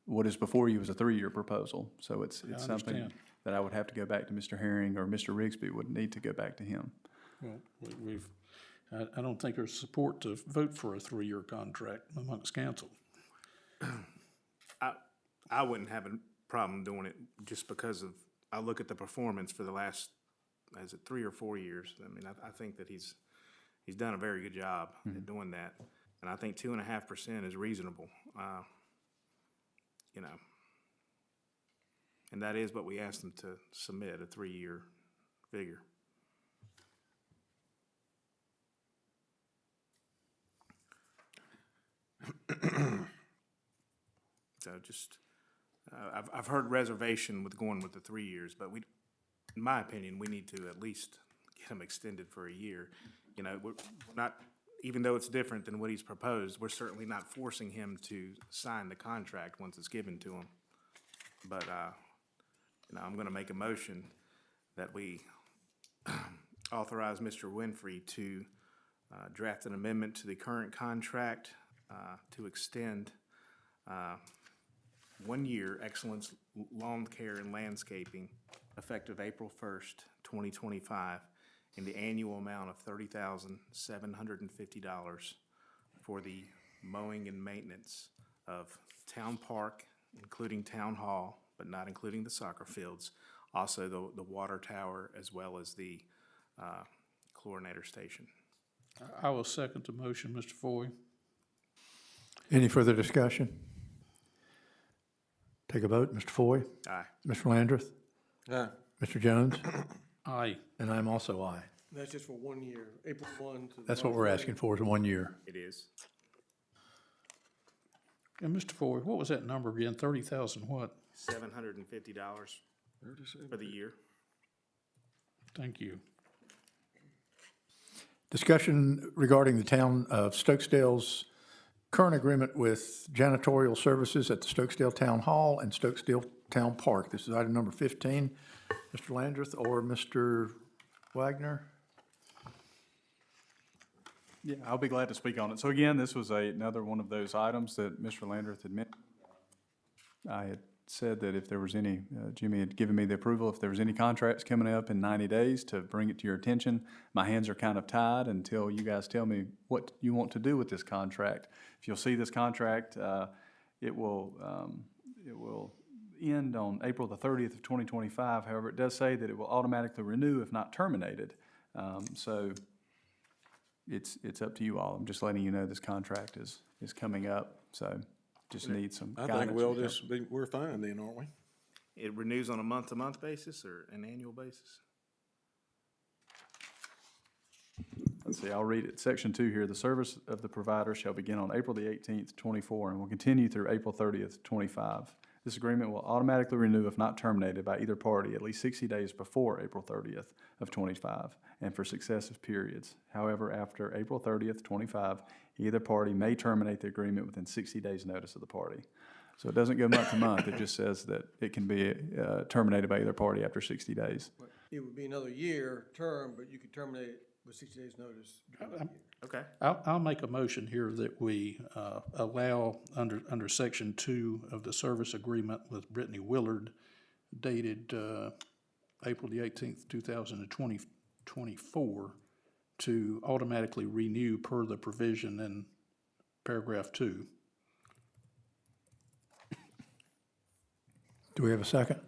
What is before you is a 3-year proposal. So it's something understand. that I would have to go back to Mr. Herring, or Mr. Rigsby would need to go back to him. Well, I don't think there's support to vote for a 3-year contract amongst council. I wouldn't have a problem doing it just because of, I look at the performance for the last, 3 or 4 years. I mean, I think that he's done a very good job at doing that. And I think 2.5% is reasonable, you know. And that is what we asked them to submit, a 3-year figure. So just, I've heard reservation with going with the 3 years, but in my opinion, we need to at least get them extended for a year. You know, we're not, even though it's different than what he's proposed, we're certainly not forcing him to sign the contract once it's given to him. But, you know, I'm gonna make a motion that we authorize Mr. Winfrey to draft an amendment to the current contract to extend 1 year excellence lawn care and landscaping effective April 1st, 2025, in the annual amount of $30,750 for the mowing and maintenance of Town Park, including Town Hall, but not including the soccer fields, also the water tower, as well as the chlorinator station. I will second the motion, Mr. Foy. Any further discussion? Take a vote. Mr. Foy? Aye. Mr. Landrith? Aye. Mr. Jones? Aye. And I'm also aye. That's just for 1 year, April 1 to. That's what we're asking for, is 1 year. It is. And Mr. Foy, what was that number again? 30,000 what? $750 for the year. Thank you. Discussion regarding the town of Stokesdale's current agreement with janitorial services at the Stokesdale Town Hall and Stokesdale Town Park. This is item number 15. Mr. Landrith or Mr. Wagner? Yeah, I'll be glad to speak on it. So again, this was another one of those items that Mr. Landrith had mentioned. I had said that if there was any, Jimmy had given me the approval, if there was any contracts coming up in 90 days to bring it to your attention. My hands are kind of tied until you guys tell me what you want to do with this contract. If you'll see this contract, it will end on April the 30th of 2025. However, it does say that it will automatically renew if not terminated. So it's up to you all. I'm just letting you know this contract is coming up, so just need some I guidance. think we'll just be, we're fine then, aren't we? It renews on a month-to-month basis or an annual basis? Let's see, I'll read it. Section 2 here, the service of the provider shall begin on April the 18th, 24, and will continue through April 30th, 25. This agreement will automatically renew if not terminated by either party at least 60 days before April 30th of 25 and for successive periods. However, after April 30th, 25, either party may terminate the agreement within 60 days' notice of the party. So it doesn't go month to month. It just says that it can be terminated by either party after 60 days. It would be another year term, but you could terminate it with 60 days' notice. Okay. I'll make a motion here that we allow under Section 2 of the service agreement with Brittany Willard dated April the 18th, 2025, 2024 to automatically renew per the provision in paragraph 2. Do we have a second?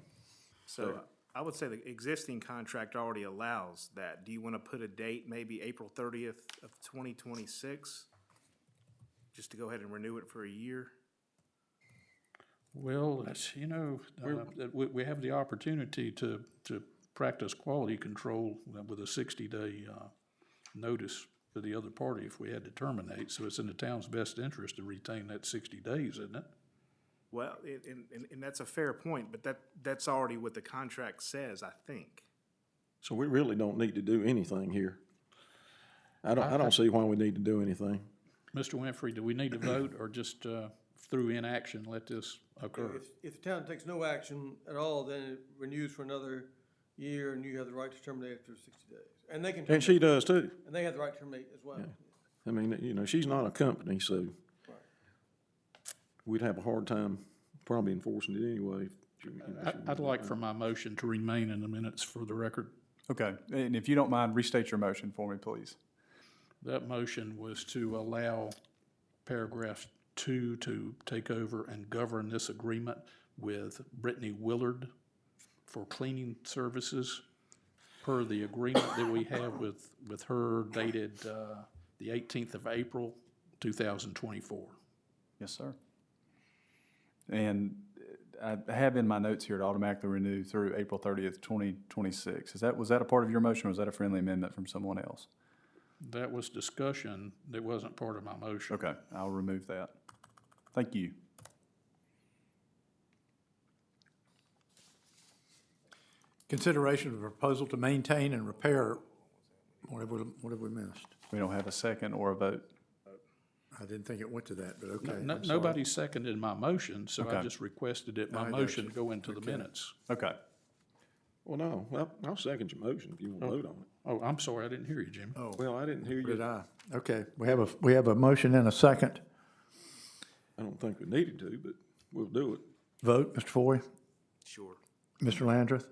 So I would say the existing contract already allows that. Do you want to put a date, maybe April 30th of 2026? Just to go ahead and renew it for a year? Well, that's, we have the opportunity to practice quality control with a 60-day notice to the other party if we had to terminate. So it's in the town's best interest to retain that 60 days, isn't it? Well, and that's a fair point, but that's already what the contract says, I think. So we really don't need to do anything here. I don't see why we need to do anything. Mr. Winfrey, do we need to vote or just through inaction let this occur? If the town takes no action at all, then it renews for another year, and you have the right to terminate after 60 days. And they can And terminate, she does too. and they have the right to terminate as well. I mean, she's not a company, so we'd have a hard time probably enforcing it anyway. I'd like for my motion to remain in the minutes for the record. Okay, and if you don't mind, restate your motion for me, please. That motion was to allow paragraph 2 to take over and govern this agreement with Brittany Willard for cleaning services per the agreement that we have with her dated the 18th of April, 2024. Yes, sir. And I have in my notes here to automatically renew through April 30th, 2026. Was that a part of your motion, or was that a friendly amendment from someone else? That was discussion. That wasn't part of my motion. Okay, I'll remove that. Thank you. Consideration of a proposal to maintain and repair, what have we missed? We don't have a second or a vote. I didn't think it went to that, but okay. I'm sorry. Nobody seconded my motion, so I Okay. just requested that my I got motion you. go into the Okay. minutes. Okay. Well, no, I'll second your motion if you want to vote on it. Oh, I'm sorry, I didn't hear you, Jim. Oh, Well, I didn't hear did you. I? Okay, we have a motion and a second. I don't think we needed to, but we'll do it. Vote, Mr. Foy, Sure. Mr. Landreth,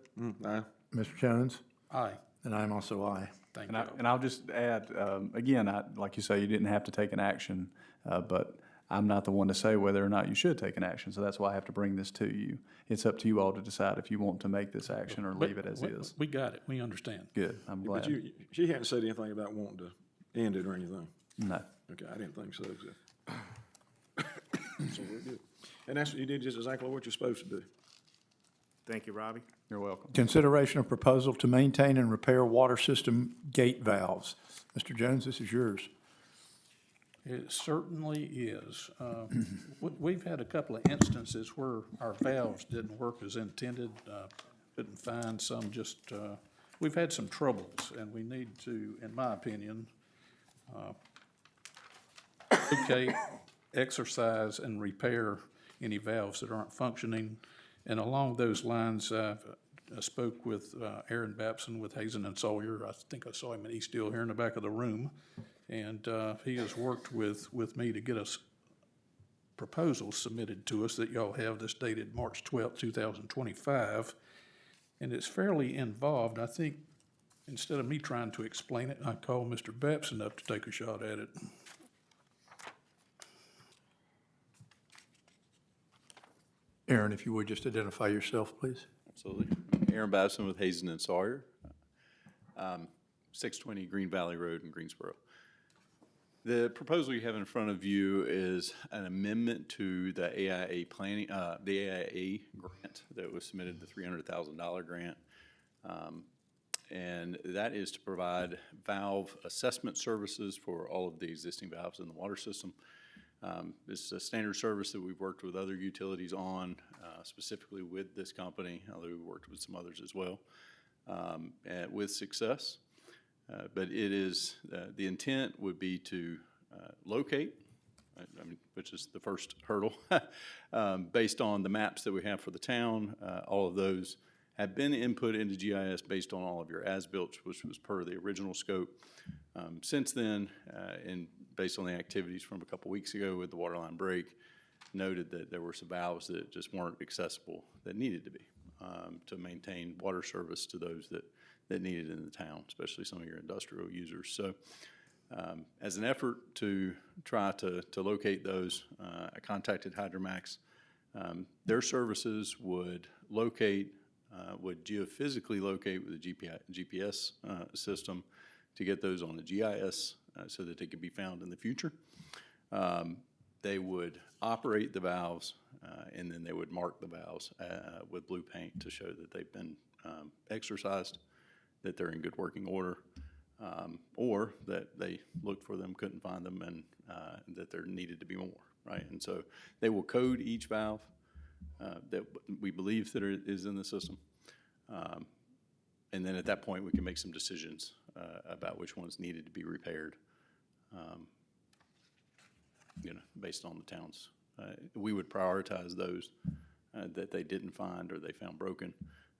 Aye. Mr. Jones, Aye, and I'm also aye. thank And you. and I'll just add, again, like you say, you didn't have to take an action, but I'm not the one to say whether or not you should take an action, so that's why I have to bring this to you. It's up to you all to decide if you want to make this action or leave it as is. We got it, we understand. Good, I'm But glad. she hadn't said anything about wanting to end it or anything. No. Okay, I didn't think so. So we're good. And that's, you did just exactly what you're supposed to do. Thank you, Robbie. You're welcome. Consideration of proposal to maintain and repair water system gate valves. Mr. Jones, this is yours. It certainly is. We've had a couple of instances where our valves didn't work as intended, couldn't find some just, we've had some troubles, and we need to, in my opinion, locate, exercise, and repair any valves that aren't functioning. And along those lines, I spoke with Aaron Babson with Hazen and Sawyer. I think I saw him in East Hill here in the back of the room. And he has worked with me to get us proposals submitted to us that y'all have this dated March 12th, 2025. And it's fairly involved. I think instead of me trying to explain it, I call Mr. Babson up to take a shot at it. Aaron, if you would just identify yourself, please. Absolutely. Aaron Babson with Hazen and Sawyer, 620 Green Valley Road in Greensboro. The proposal you have in front of you is an amendment to the AIA planning, the AIA grant that was submitted, the $300,000 grant. And that is to provide valve assessment services for all of the existing valves in the water system. This is a standard service that we've worked with other utilities on, specifically with this company, although we've worked with some others as well, and with success. But it is, the intent would be to locate, which is the first hurdle, based on the maps that we have for the town. All of those have been input into GIS based on all of your as-built, which was per the original scope. Since then, and based on the activities from a couple weeks ago with the waterline break, noted that there were some valves that just weren't accessible that needed to be to maintain water service to those that that need it in the town, especially some of your industrial users. So as an effort to try to locate those, I contacted Hydromax. Their services would would geophysically locate with a GPS system to get those on the GIS so that they could be found in the future. They would operate the valves, and then they would mark the valves with blue paint to show that they've been exercised, that they're in good working order, or that they looked for them, couldn't find them, and that there needed to be more, right? And so they will code each valve that we believe that is in the system. And then at that point, we can make some decisions about which ones needed to be repaired, based on the towns. We would prioritize those that they didn't find or they found broken,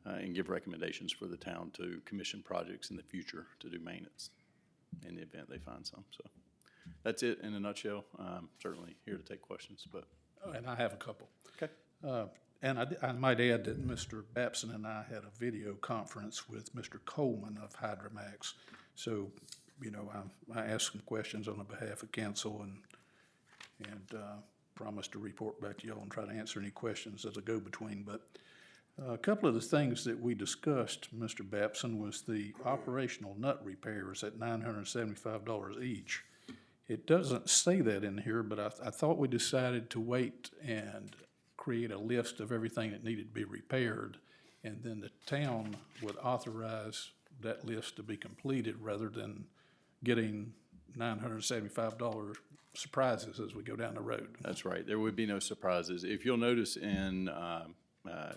and give recommendations for the town to commission projects in the future to do maintenance in the event they find some. So that's it in a nutshell. Certainly here to take questions, but. And I have a couple. Okay. And I might add that Mr. Babson and I had a video conference with Mr. Coleman of Hydromax. So, I asked some questions on the behalf of council and promised to report back to y'all and try to answer any questions as a go-between. But a couple of the things that we discussed, Mr. Babson, was the operational nut repairs at $975 each. It doesn't say that in here, but I thought we decided to wait and create a list of everything that needed to be repaired, and then the town would authorize that list to be completed rather than getting $975 surprises as we go down the road. That's right. There would be no surprises. If you'll notice and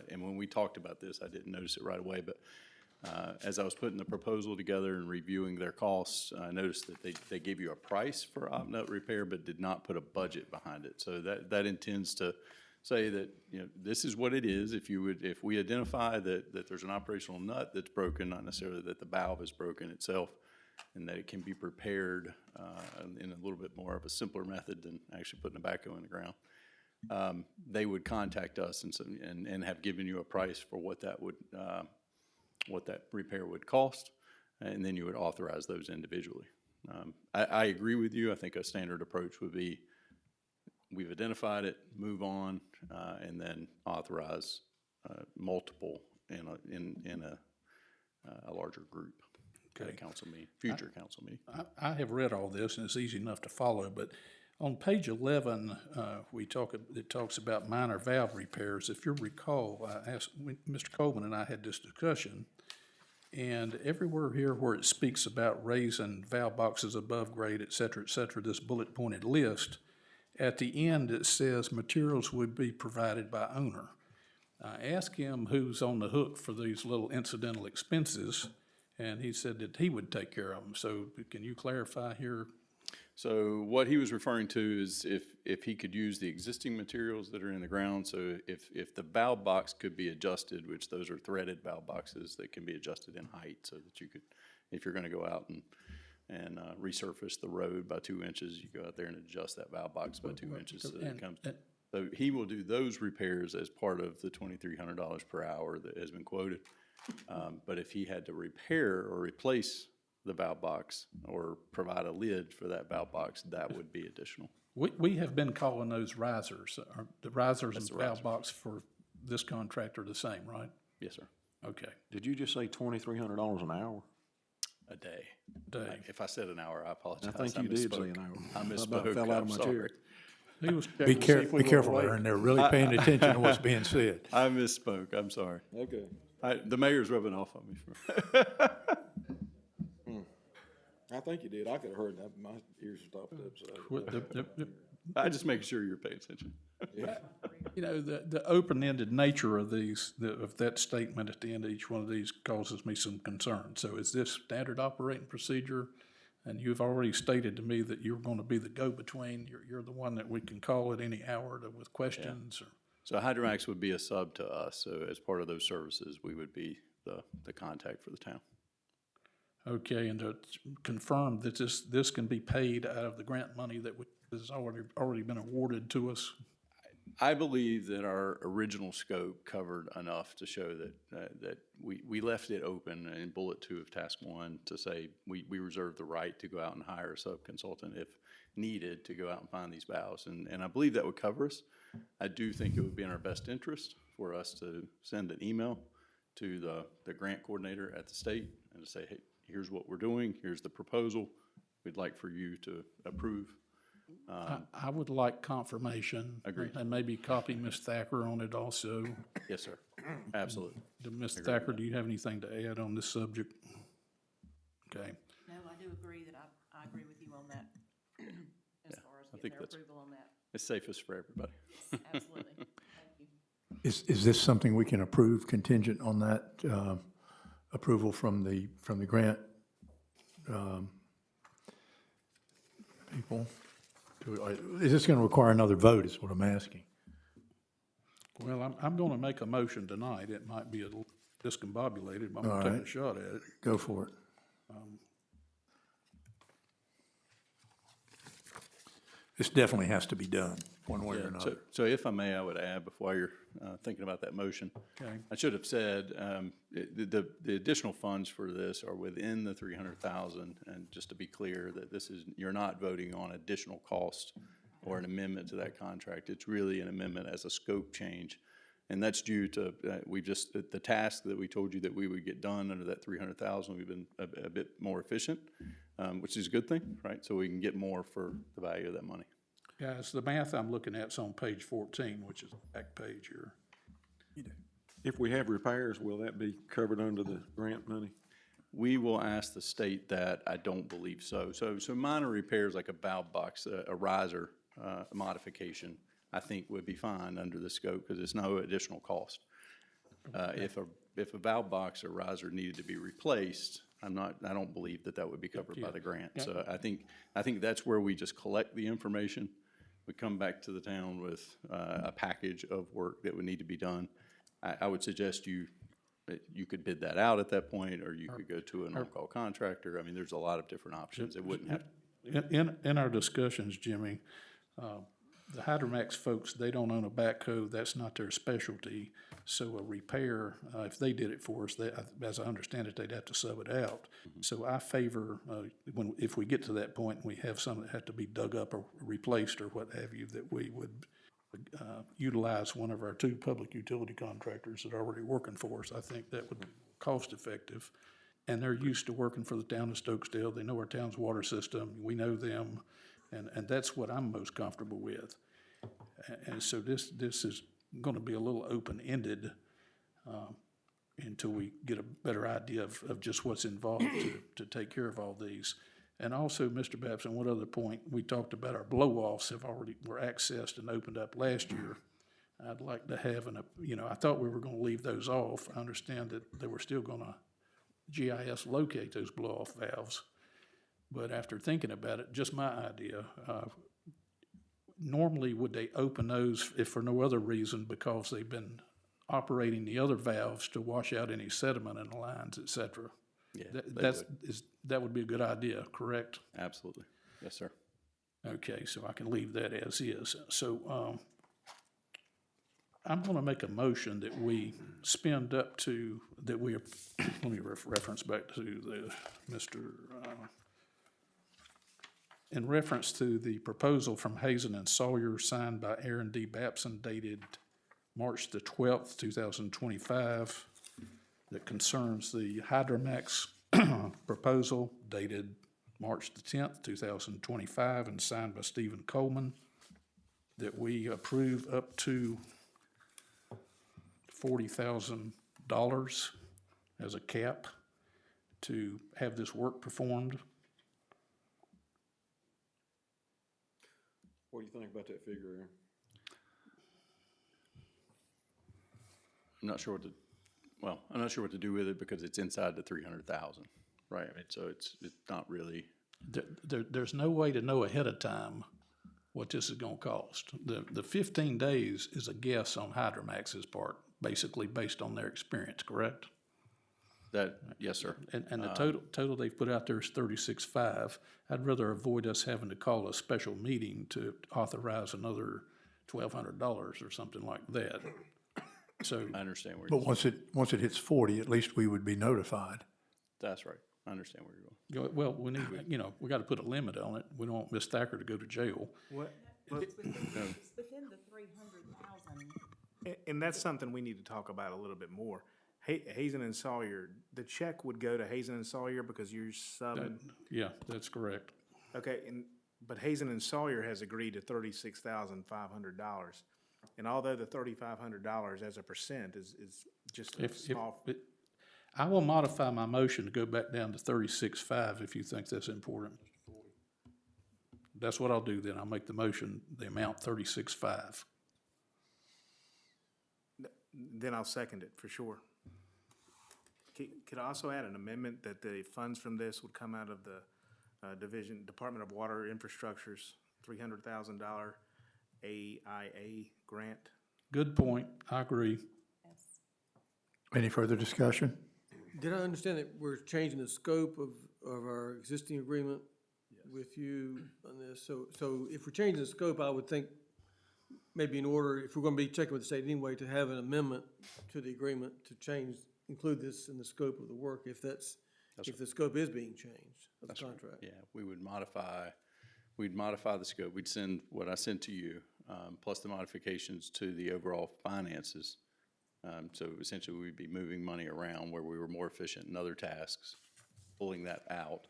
when we talked about this, I didn't notice it right away, but as I was putting the proposal together and reviewing their costs, I noticed that they gave you a price for op nut repair, but did not put a budget behind it. So that intends to say that, this is what it is. If we identify that there's an operational nut that's broken, not necessarily that the valve is broken itself, and that it can be repaired in a little bit more of a simpler method than actually putting a backhoe in the ground, they would contact us and have given you a price for what that repair would cost, and then you would authorize those individually. I agree with you. I think a standard approach would be we've identified it, move on, and then authorize multiple in a larger group. At a council meeting, future council meeting. I have read all this, and it's easy enough to follow, but on page 11, it talks about minor valve repairs. If you recall, Mr. Coleman and I had this discussion, and everywhere here where it speaks about raising valve boxes above grade, et cetera, this bullet pointed list, at the end it says materials would be provided by owner. I asked him who's on the hook for these little incidental expenses, and he said that he would take care of them. So can you clarify here? So what he was referring to is if he could use the existing materials that are in the ground. So if the valve box could be adjusted, which those are threaded valve boxes that can be adjusted in height, so that you could, if you're going to go out and resurface the road by 2 inches, you go out there and adjust that valve box by 2 inches. So that it comes. So he will do those repairs as part of the $2,300 per hour that has been quoted. But if he had to repair or replace the valve box or provide a lid for that valve box, that would be additional. We have been calling those risers. The risers and valve box for this contract are the same, right? Yes, sir. Okay. Did you just say $2,300 an hour? A day. Day. If I said an hour, I apologize. I think you did say an hour. I I misspoke. about fell out of my chair. He was Be careful, Aaron. They're really paying attention to what's being said. I misspoke. I'm sorry. Okay. The mayor's rubbing off on me. I think you did. I could have heard that. My ears stopped up. So I just making sure you're paying attention. yeah. the open-ended nature of of that statement at the end of each one of these causes me some concern. So is this standard operating procedure? And you've already stated to me that you're going to be the go-between. You're the one that we can call at any hour with questions. Yeah. So Hydromax would be a sub to us. So as part of those services, we would be the contact for the town. Okay, and to confirm that this can be paid out of the grant money that has already been awarded to us? I believe that our original scope covered enough to show that we left it open in bullet 2 of task 1 to say we reserve the right to go out and hire a sub-consultant if needed to go out and find these valves. And I believe that would cover us. I do think it would be in our best interest for us to send an email to the grant coordinator at the state and to say, hey, here's what we're doing, here's the proposal, we'd like for you to approve. I would like confirmation. Agreed. And maybe copy Ms. Thacker on it also. Yes, sir, absolutely. Ms. Thacker, do you have anything to add on this subject? Okay. No, I do agree that I agree with you on that, as far as I getting think their that's- approval on that. It's safest for everybody. Absolutely. Thank you. Is this something we can approve contingent on that approval from the grant people? Is this going to require another vote is what I'm asking? Well, I'm going to make a motion tonight. It might be a little discombobulated, but I'm going to All take a right. shot at it. Go for it. This definitely has to be done, one way or Yeah, another. so if I may, I would add, before you're thinking about that motion, Okay. I should have said, the additional funds for this are within the 300,000, and just to be clear, that this is, you're not voting on additional cost or an amendment to that contract. It's really an amendment as a scope change, and that's due to, the task that we told you that we would get done under that 300,000, we've been a bit more efficient, which is a good thing, right? So we can get more for the value of that money. Guys, the math I'm looking at is on page 14, which is the back page here. If we have repairs, will that be covered under the grant money? We will ask the state that. I don't believe so. So minor repairs like a valve box, a riser modification, I think would be fine under the scope because it's no additional cost. If a valve box or riser needed to be replaced, I don't believe that would be covered by the grant. So I think that's where we just collect the information. We come back to the town with a package of work that would need to be done. I would suggest you could bid that out at that point, or you could go to an on-call contractor. I mean, there's a lot of different options. It wouldn't have. In our discussions, Jimmy, the Hydromax folks, they don't own a backhoe. That's not their specialty. So a repair, if they did it for us, as I understand it, they'd have to sub it out. So I favor, if we get to that point and we have some that have to be dug up or replaced or what have you, that we would utilize one of our 2 public utility contractors that are already working for us. I think that would be cost effective. And they're used to working for the town of Stokesdale. They know our town's water system. We know them. And that's what I'm most comfortable with. And so this is going to be a little open-ended until we get a better idea of just what's involved to take care of all these. And also, Mr. Babson, one other point, we talked about our blow-offs were accessed and opened up last year. I'd like to have I thought we were going to leave those off. I understand that they were still going to GIS locate those blow-off valves. But after thinking about it, just my idea, normally would they open those if for no other reason because they've been operating the other valves to wash out any sediment in the lines, et cetera? Yeah, That would be a good idea, correct? Absolutely. Yes, sir. Okay, so I can leave that as is. So I'm going to make a motion that we spend up to, that we, let me reference back to in reference to the proposal from Hazen and Sawyer signed by Aaron D. Babson dated March the 12th, 2025, that concerns the Hydromax proposal dated March the 10th, 2025, and signed by Stephen Coleman, that we approve up to $40,000 as a cap to have this work performed. What do you think about that figure, Aaron? I'm not sure what to do with it because it's inside the 300,000, right? I mean, so it's not really. There's no way to know ahead of time what this is going to cost. The 15 days is a guess on Hydromax's part, basically based on their experience, correct? Yes, sir. And the total they've put out there is 36.5. I'd rather avoid us having to call a special meeting to authorize another $1,200 or something like that. So, I understand where But you're, once it hits 40, at least we would be notified. that's right. I understand where you're going. well, we need, we got to put a limit on it. We don't want Ms. Thacker to go to jail. What? It's within the 300,000. And that's something we need to talk about a little bit more. Hazen and Sawyer, the check would go to Hazen and Sawyer because you're subbing. Yeah, that's correct. Okay, but Hazen and Sawyer has agreed to $36,500. And although the $3,500 as a percent is just a small. I will modify my motion to go back down to 36.5 if you think that's important. That's what I'll do then. I'll make the motion, the amount 36.5. Then I'll second it for sure. Could I also add an amendment that the funds from this would come out of the Department of Water Infrastructure's $300,000 AIA grant? Good point. I agree. Any further discussion? Did I understand that we're changing the scope of our existing agreement with you on this? So if we're changing the scope, I would think maybe in order, if we're gonna be checking with the state anyway, to have an amendment to the agreement to include this in the scope of the work, if the scope is being changed of the contract. Yeah, we'd modify the scope. We'd send what I sent to you, plus the modifications to the overall finances. So essentially, we'd be moving money around where we were more efficient in other tasks, pulling that out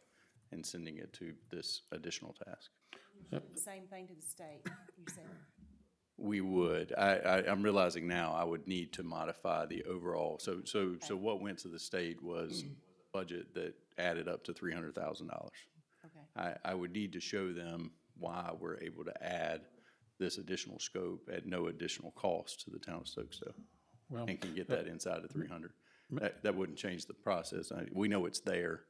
and sending it to this additional task. The same thing to the state, you said. We would. I'm realizing now I would need to modify the overall. So what went to the state was a budget that added up to $300,000. Okay. I would need to show them why we're able to add this additional scope at no additional cost to the town of Stokesdale. Well, And can get that inside of 300. That wouldn't change the process. We know it's there.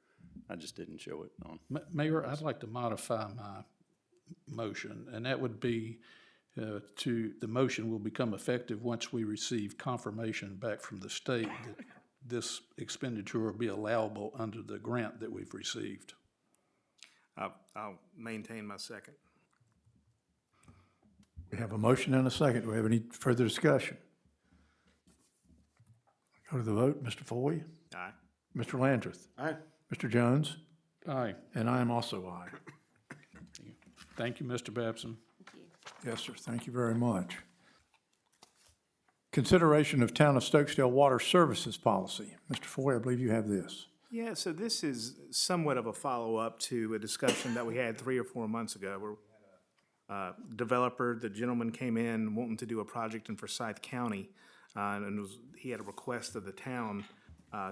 I just didn't show it on. Mayor, I'd like to modify my motion, and that would be the motion will become effective once we receive confirmation back from the state that this expenditure will be allowable under the grant that we've received. I'll maintain my second. We have a motion and a second. Do we have any further discussion? Go to the vote. Mr. Foy? Aye. Mr. Landrith? Aye. Mr. Jones? Aye. And I am also aye. Thank you, Mr. Babson. Thank you. Yes, sir. Thank you very much. Consideration of Town of Stokesdale Water Services Policy. Mr. Foy, I believe you have this. Yeah, so this is somewhat of a follow-up to a discussion that we had 3 or 4 months ago where developer, the gentleman came in wanting to do a project in Forsyth County, and he had a request of the town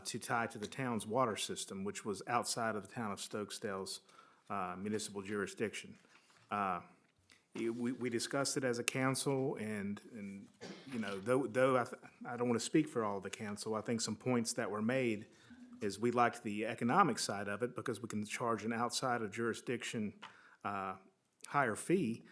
to tie to the town's water system, which was outside of the town of Stokesdale's municipal jurisdiction. We discussed it as a council, and you know, though I don't want to speak for all of the council, I think some points that were made is we liked the economic side of it because we can charge an outside of jurisdiction higher fee,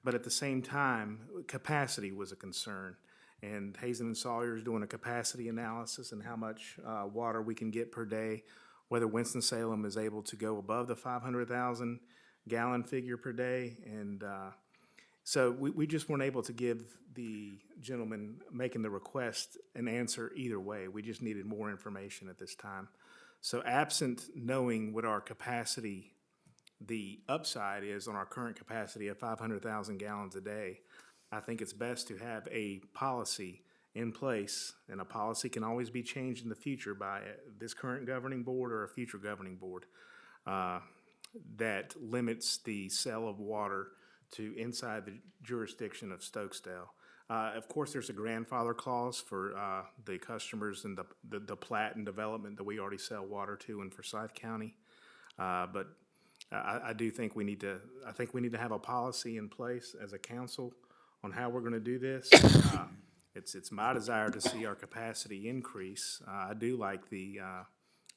but at the same time, capacity was a concern. And Hazen and Sawyer is doing a capacity analysis and how much water we can get per day, whether Winston-Salem is able to go above the 500,000 gallon figure per day. And so we just weren't able to give the gentleman making the request an answer either way. We just needed more information at this time. So absent knowing what our capacity, the upside is on our current capacity of 500,000 gallons a day, I think it's best to have a policy in place, and a policy can always be changed in the future by this current governing board or a future governing board, that limits the sale of water to inside the jurisdiction of Stokesdale. Of course, there's a grandfather clause for the customers and the plat and development that we already sell water to in Forsyth County. But I do think I think we need to have a policy in place as a council on how we're gonna do this. It's my desire to see our capacity increase. I do like the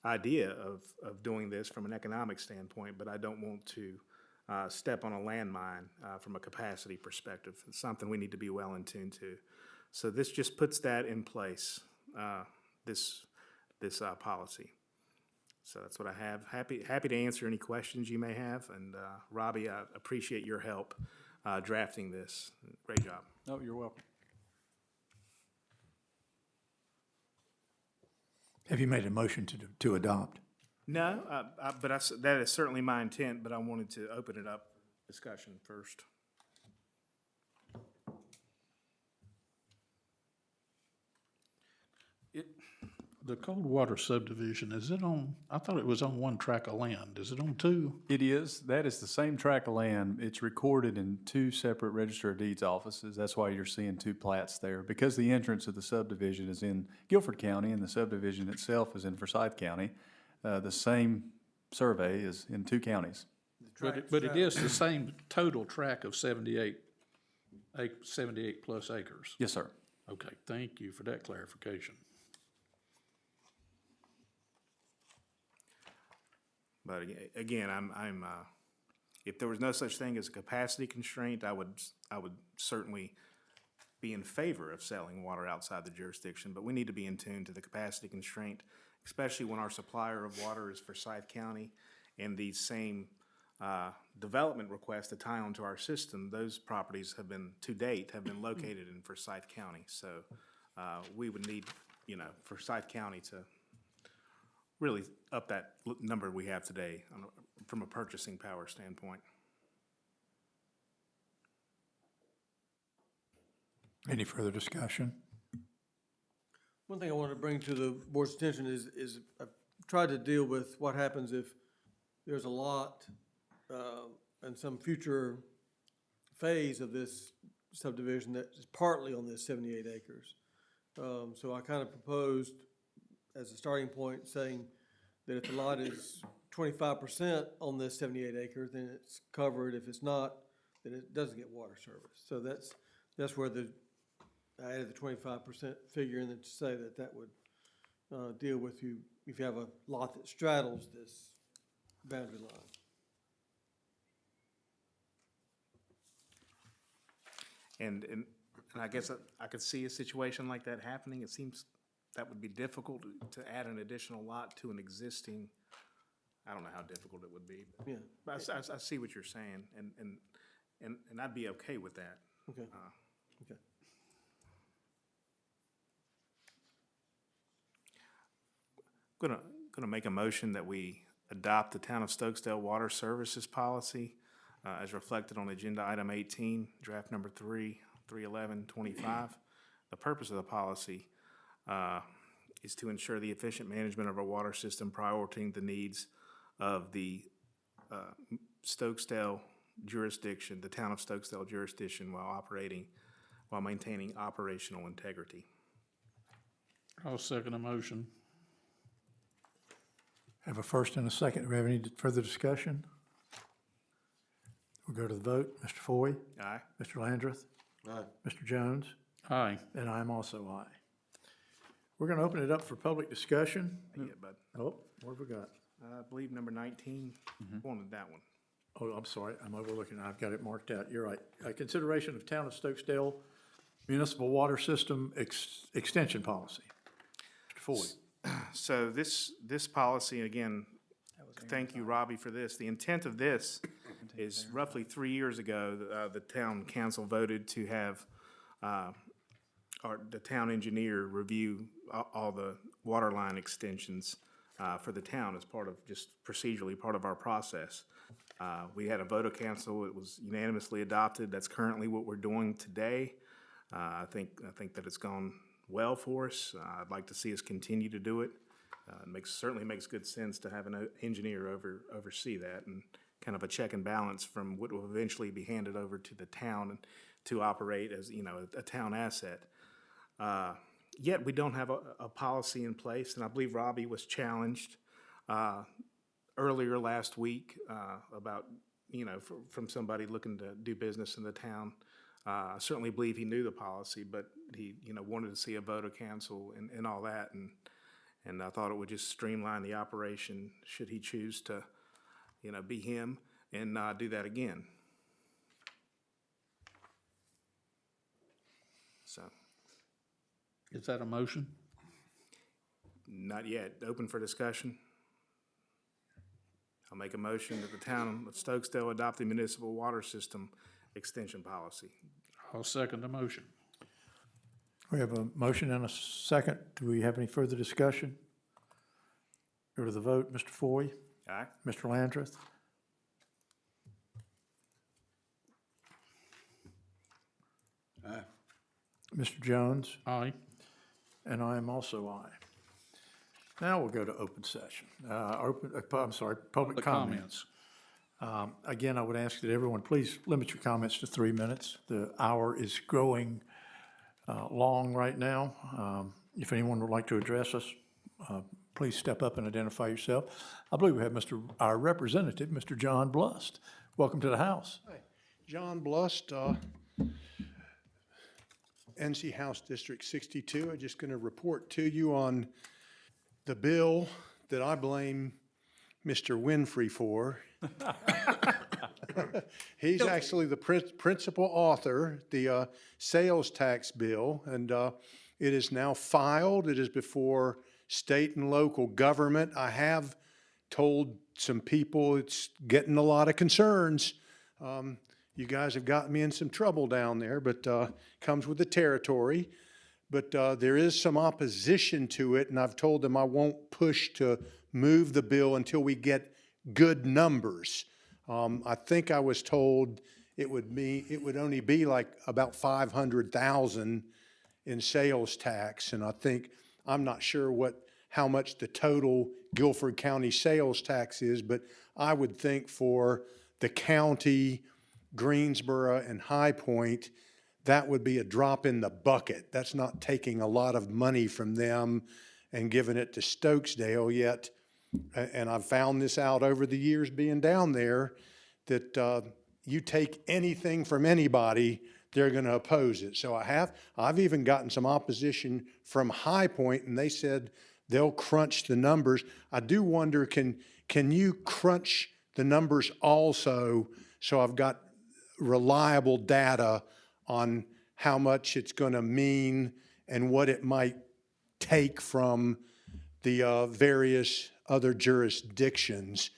idea of doing this from an economic standpoint, but I don't want to step on a landmine from a capacity perspective. It's something we need to be well in tune to. So this just puts that in place, this policy. So that's what I have. Happy to answer any questions you may have. And Robbie, I appreciate your help drafting this. Great job. No, you're welcome. Have you made a motion to adopt? No, but that is certainly my intent, but I wanted to open it up for discussion first. The Coldwater subdivision, is it on, I thought it was on one tract of land. Is it on two? It is. That is the same tract of land. It's recorded in two separate Register of Deeds offices. That's why you're seeing two plats there. Because the entrance of the subdivision is in Guilford County and the subdivision itself is in Forsyth County, the same survey is in two counties. But it is the same total tract of 78 plus acres. Yes, sir. Okay, thank you for that clarification. But again, if there was no such thing as a capacity constraint, I would certainly be in favor of selling water outside the jurisdiction, but we need to be in tune to the capacity constraint, especially when our supplier of water is Forsyth County, and these same development requests to tie onto our system, those properties have been, to date, have been located in Forsyth County. So we would need, Forsyth County to really up that number we have today from a purchasing power standpoint. Any further discussion? One thing I wanted to bring to the board's attention is I've tried to deal with what happens if there's a lot and some future phase of this subdivision that is partly on this 78 acres. So I kind of proposed as a starting point saying that if the lot is 25% on this 78 acres, then it's covered. If it's not, then it doesn't get water service. So that's where I added the 25% figure in there to say that would deal with you if you have a lot that straddles this boundary line. And I guess I could see a situation like that happening. It seems that would be difficult to add an additional lot to an existing, I don't know how difficult it would be. But, Yeah. but I see what you're saying, and I'd be okay with that. Okay. Okay. Gonna make a motion that we adopt the Town of Stokesdale Water Services Policy as reflected on Agenda Item 18, Draft Number 31125. The purpose of the policy is to ensure the efficient management of our water system, prioritizing the needs of the Stokesdale jurisdiction, the Town of Stokesdale jurisdiction, while maintaining operational integrity. I'll second the motion. Have a first and a second. Do we have any further discussion? We'll go to the vote. Mr. Foy? Aye. Mr. Landrith? Aye. Mr. Jones? Aye. And I'm also aye. We're going to open it up for public discussion. Yeah, but Oh, what have we got? I believe number 19 wanted that one. Oh, I'm sorry, I'm overlooking. I've got it marked out. You're right. Consideration of Town of Stokesdale Municipal Water System Extension Policy. Mr. Foy? So this policy, again, thank you, Robbie, for this. The intent of this is roughly 3 years ago, the town council voted to have the town engineer review all the water line extensions for the town as part of, just procedurally, part of our process. We had a vote of council. It was unanimously adopted. That's currently what we're doing today. I think that it's gone well for us. I'd like to see us continue to do it. Certainly makes good sense to have an engineer oversee that, and kind of a check and balance from what will eventually be handed over to the town to operate as, a town asset. Yet we don't have a policy in place, and I believe Robbie was challenged earlier last week about, from somebody looking to do business in the town. I certainly believe he knew the policy, but he, wanted to see a vote of council and all that, and I thought it would just streamline the operation should he choose to, be him and do that again. So, Is that a motion? not yet. Open for discussion. I'll make a motion that the Town of Stokesdale adopt the municipal water system extension policy. I'll second the motion. We have a motion and a second. Do we have any further discussion? Go to the vote. Mr. Foy? Aye. Mr. Landrith? Aye. Mr. Jones? Aye. And I am also aye. Now we'll go to open session. Public comments. Again, I would ask that everyone please limit your comments to 3 minutes. The hour is growing long right now. If anyone would like to address us, please step up and identify yourself. I believe we have our representative, Mr. John Blust. Welcome to the House. Hi, John Blust, NC House District 62. I'm just going to report to you on the bill that I blame Mr. Winfrey for. He's actually the principal author, the sales tax bill, and it is now filed. It is before state and local government. I have told some people it's getting a lot of concerns. You guys have gotten me in some trouble down there, but comes with the territory. But there is some opposition to it, and I've told them I won't push to move the bill until we get good numbers. I think I was told it would only be like about 500,000 in sales tax, and I'm not sure how much the total Guilford County sales tax is, but I would think for the county, Greensboro, and High Point, that would be a drop in the bucket. That's not taking a lot of money from them and giving it to Stokesdale yet. And I've found this out over the years being down there, that you take anything from anybody, they're going to oppose it. So I've even gotten some opposition from High Point, and they said they'll crunch the numbers. I do wonder, can you crunch the numbers also, so I've got reliable data on how much it's going to mean and what it might take from the various other jurisdictions.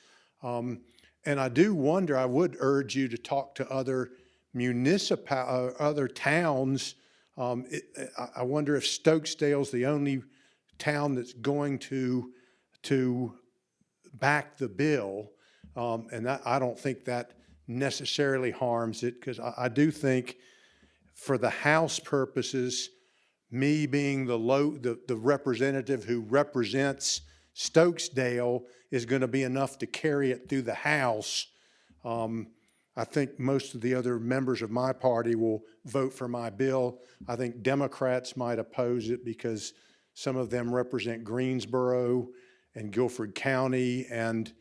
And I do wonder, I would urge you to talk to other other towns. I wonder if Stokesdale's the only town that's going to back the bill. And I don't think that necessarily harms it, because I do think for the House purposes, me being the representative who represents Stokesdale is going to be enough to carry it through the House. I think most of the other members of my party will vote for my bill. I think Democrats might oppose it because some of them represent Greensboro and Guilford County, and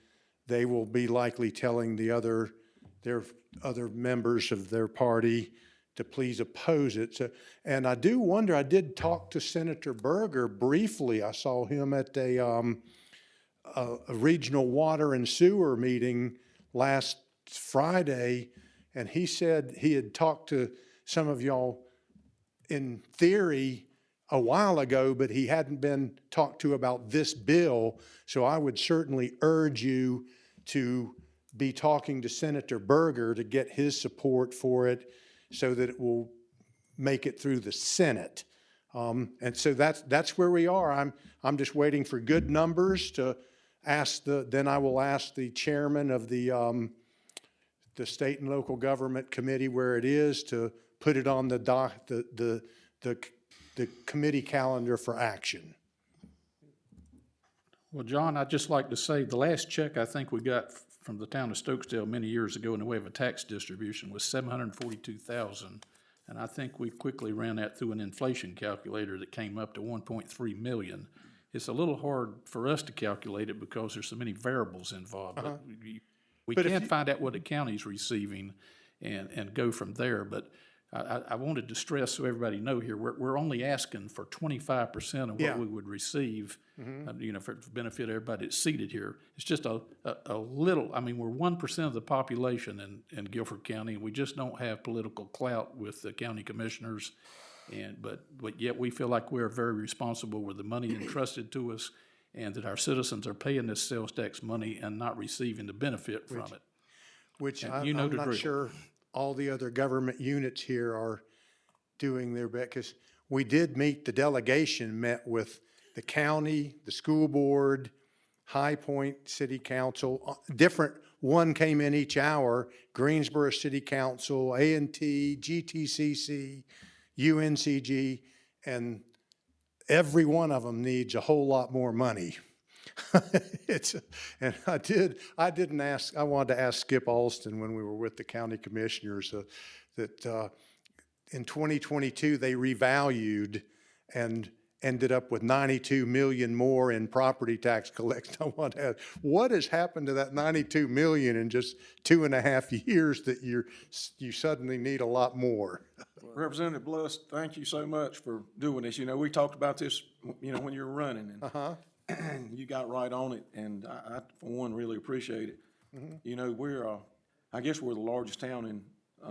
they will be likely telling their other members of their party to please oppose it. So, and I do wonder, I did talk to Senator Berger briefly. I saw him at a regional water and sewer meeting last Friday, and he said he had talked to some of y'all in theory a while ago, but he hadn't been talked to about this bill. So I would certainly urge you to be talking to Senator Berger to get his support for it, so that it will make it through the Senate. And so that's where we are. I'm just waiting for good numbers to then I will ask the chairman of the State and Local Government Committee where it is to put it on the committee calendar for action. Well, John, I'd just like to say the last check I think we got from the town of Stokesdale many years ago in the way of a tax distribution was $742,000. And I think we quickly ran that through an inflation calculator that came up to 1.3 million. It's a little hard for us to calculate it because there's so many variables involved. But we can find out what the county's receiving and go from there. But I wanted to stress so everybody know here, we're only asking for 25% of what we would receive, for benefit of everybody that's seated here. It's just a little, we're 1% of the population in Guilford County, and we just don't have political clout with the county commissioners. But yet we feel like we're very responsible with the money entrusted to us, and that our citizens are paying this sales tax money and not receiving the benefit from it. Which And I'm you know the not drill. sure all the other government units here are doing their best, because we did meet, the delegation met with the county, the school board, High Point City Council, different, one came in each hour, Greensboro City Council, A&T, GTCC, UNCG, and every one of them needs a whole lot more money. It's, and I didn't ask, I wanted to ask Skip Alston when we were with the county commissioners that in 2022, they revalued and ended up with 92 million more in property tax collection. I want to ask, what has happened to that 92 million in just 2.5 years that you suddenly need a lot more? Representative Bluss, thank you so much for doing this. You know, we talked about this, you know, when you were running, and you got right on it, and I for one, really appreciate it. You know, I guess we're the largest town in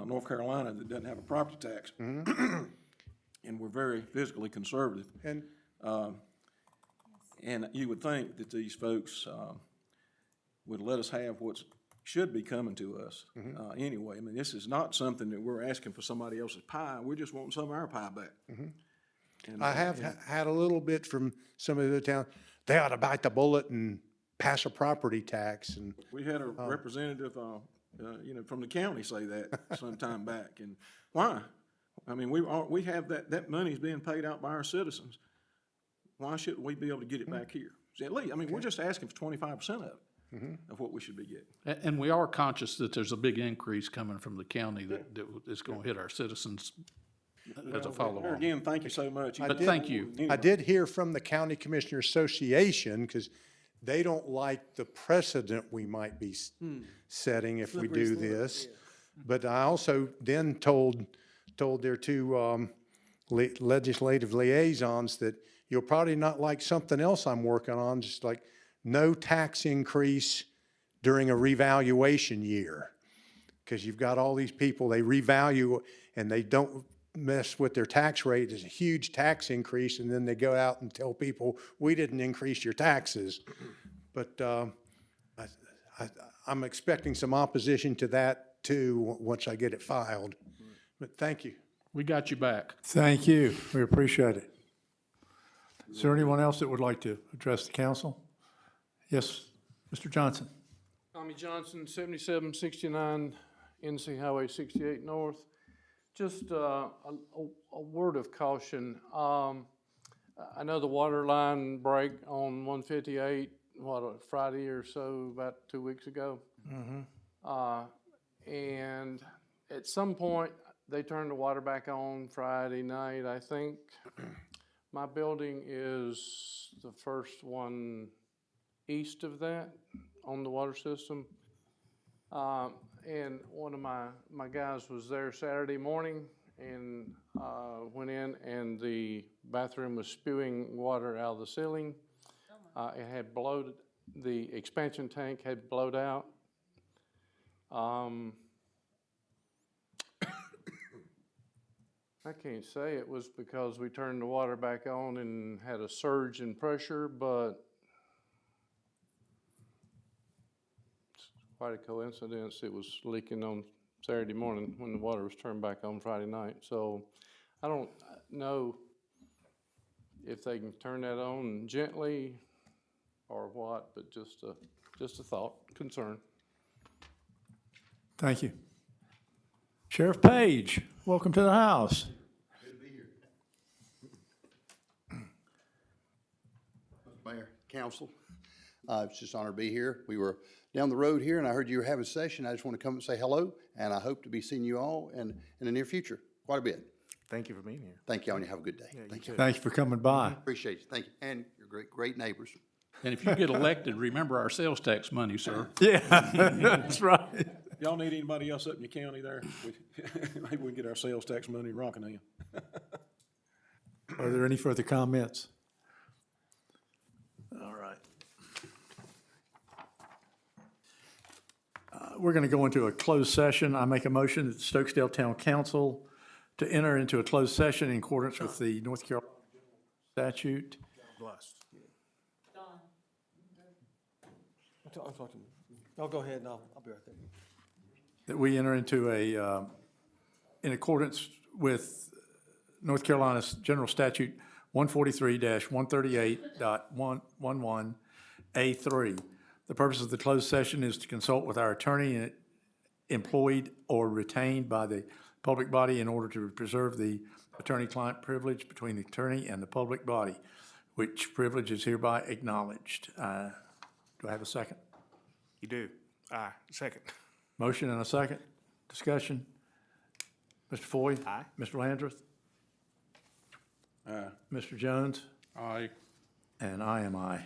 North Carolina that doesn't have a property tax. And we're very fiscally conservative. And you would think that these folks would let us have what should be coming to us anyway. I mean, this is not something that we're asking for somebody else's pie. We're just wanting some of our pie back. And, I have had a little bit from some of the towns, they ought to bite the bullet and pass a property tax. And we had a representative, you know, from the county say that some time back. And why? I mean, we have that money's being paid out by our citizens. Why shouldn't we be able to get it back here? See, at least, I mean, we're just asking for 25% of it, of what we should be getting. And we are conscious that there's a big increase coming from the county that is going to hit our citizens as a follow-on. Again, thank you so much. But thank you. I did hear from the County Commissioner Association, because they don't like the precedent we might be setting if we do this. But I also then told their two legislative liaisons that you'll probably not like something else I'm working on, just like no tax increase during a revaluation year. Because you've got all these people, they revalue and they don't mess with their tax rate. There's a huge tax increase, and then they go out and tell people, we didn't increase your taxes. But I'm expecting some opposition to that too, once I get it filed. But thank you. We got you back. Thank you. We appreciate it. Is there anyone else that would like to address the council? Yes, Mr. Johnson. Tommy Johnson, 7769 NC Highway 68 North. Just a word of caution. I know the water line break on 158, a Friday or so, about 2 weeks ago. And at some point, they turned the water back on Friday night, I think. My building is the first one east of that on the water system. And one of my guys was there Saturday morning and went in, and the bathroom was spewing water out of the ceiling. It had blowed, the expansion tank had blowed out. I can't say it was because we turned the water back on and had a surge in pressure, but it's quite a coincidence. It was leaking on Saturday morning when the water was turned back on Friday night. So I don't know if they can turn that on gently or what, but just a thought, concern. Thank you. Sheriff Page, welcome to the house. Good to be here. Mayor, council, it's just an honor to be here. We were down the road here, and I heard you were having a session. I just want to come and say hello, and I hope to be seeing you all in the near future, quite a bit. Thank you for being here. Thank you, and you have a good day. Thank you. Thank you for coming by. Appreciate you. Thank you. And your great neighbors. And if you get elected, remember our sales tax money, sir. Yeah, that's right. Y'all need anybody else up in your county there? Maybe we can get our sales tax money rocking again. Are there any further comments? All right. We're going to go into a closed session. I make a motion that the Stokesdale Town Council to enter into a closed session in accordance with the North Carolina statute. I'm talking. Y'all go ahead and I'll be right there. that we enter into in accordance with North Carolina's General Statute 143-138.111A3. The purpose of the closed session is to consult with our attorney employed or retained by the public body in order to preserve the attorney-client privilege between the attorney and the public body, which privilege is hereby acknowledged. Do I have a second? You do. Aye. Second. Motion and a second. Discussion. Mr. Foy? Aye. Mr. Landrith? Mr. Jones? Aye. And I am aye.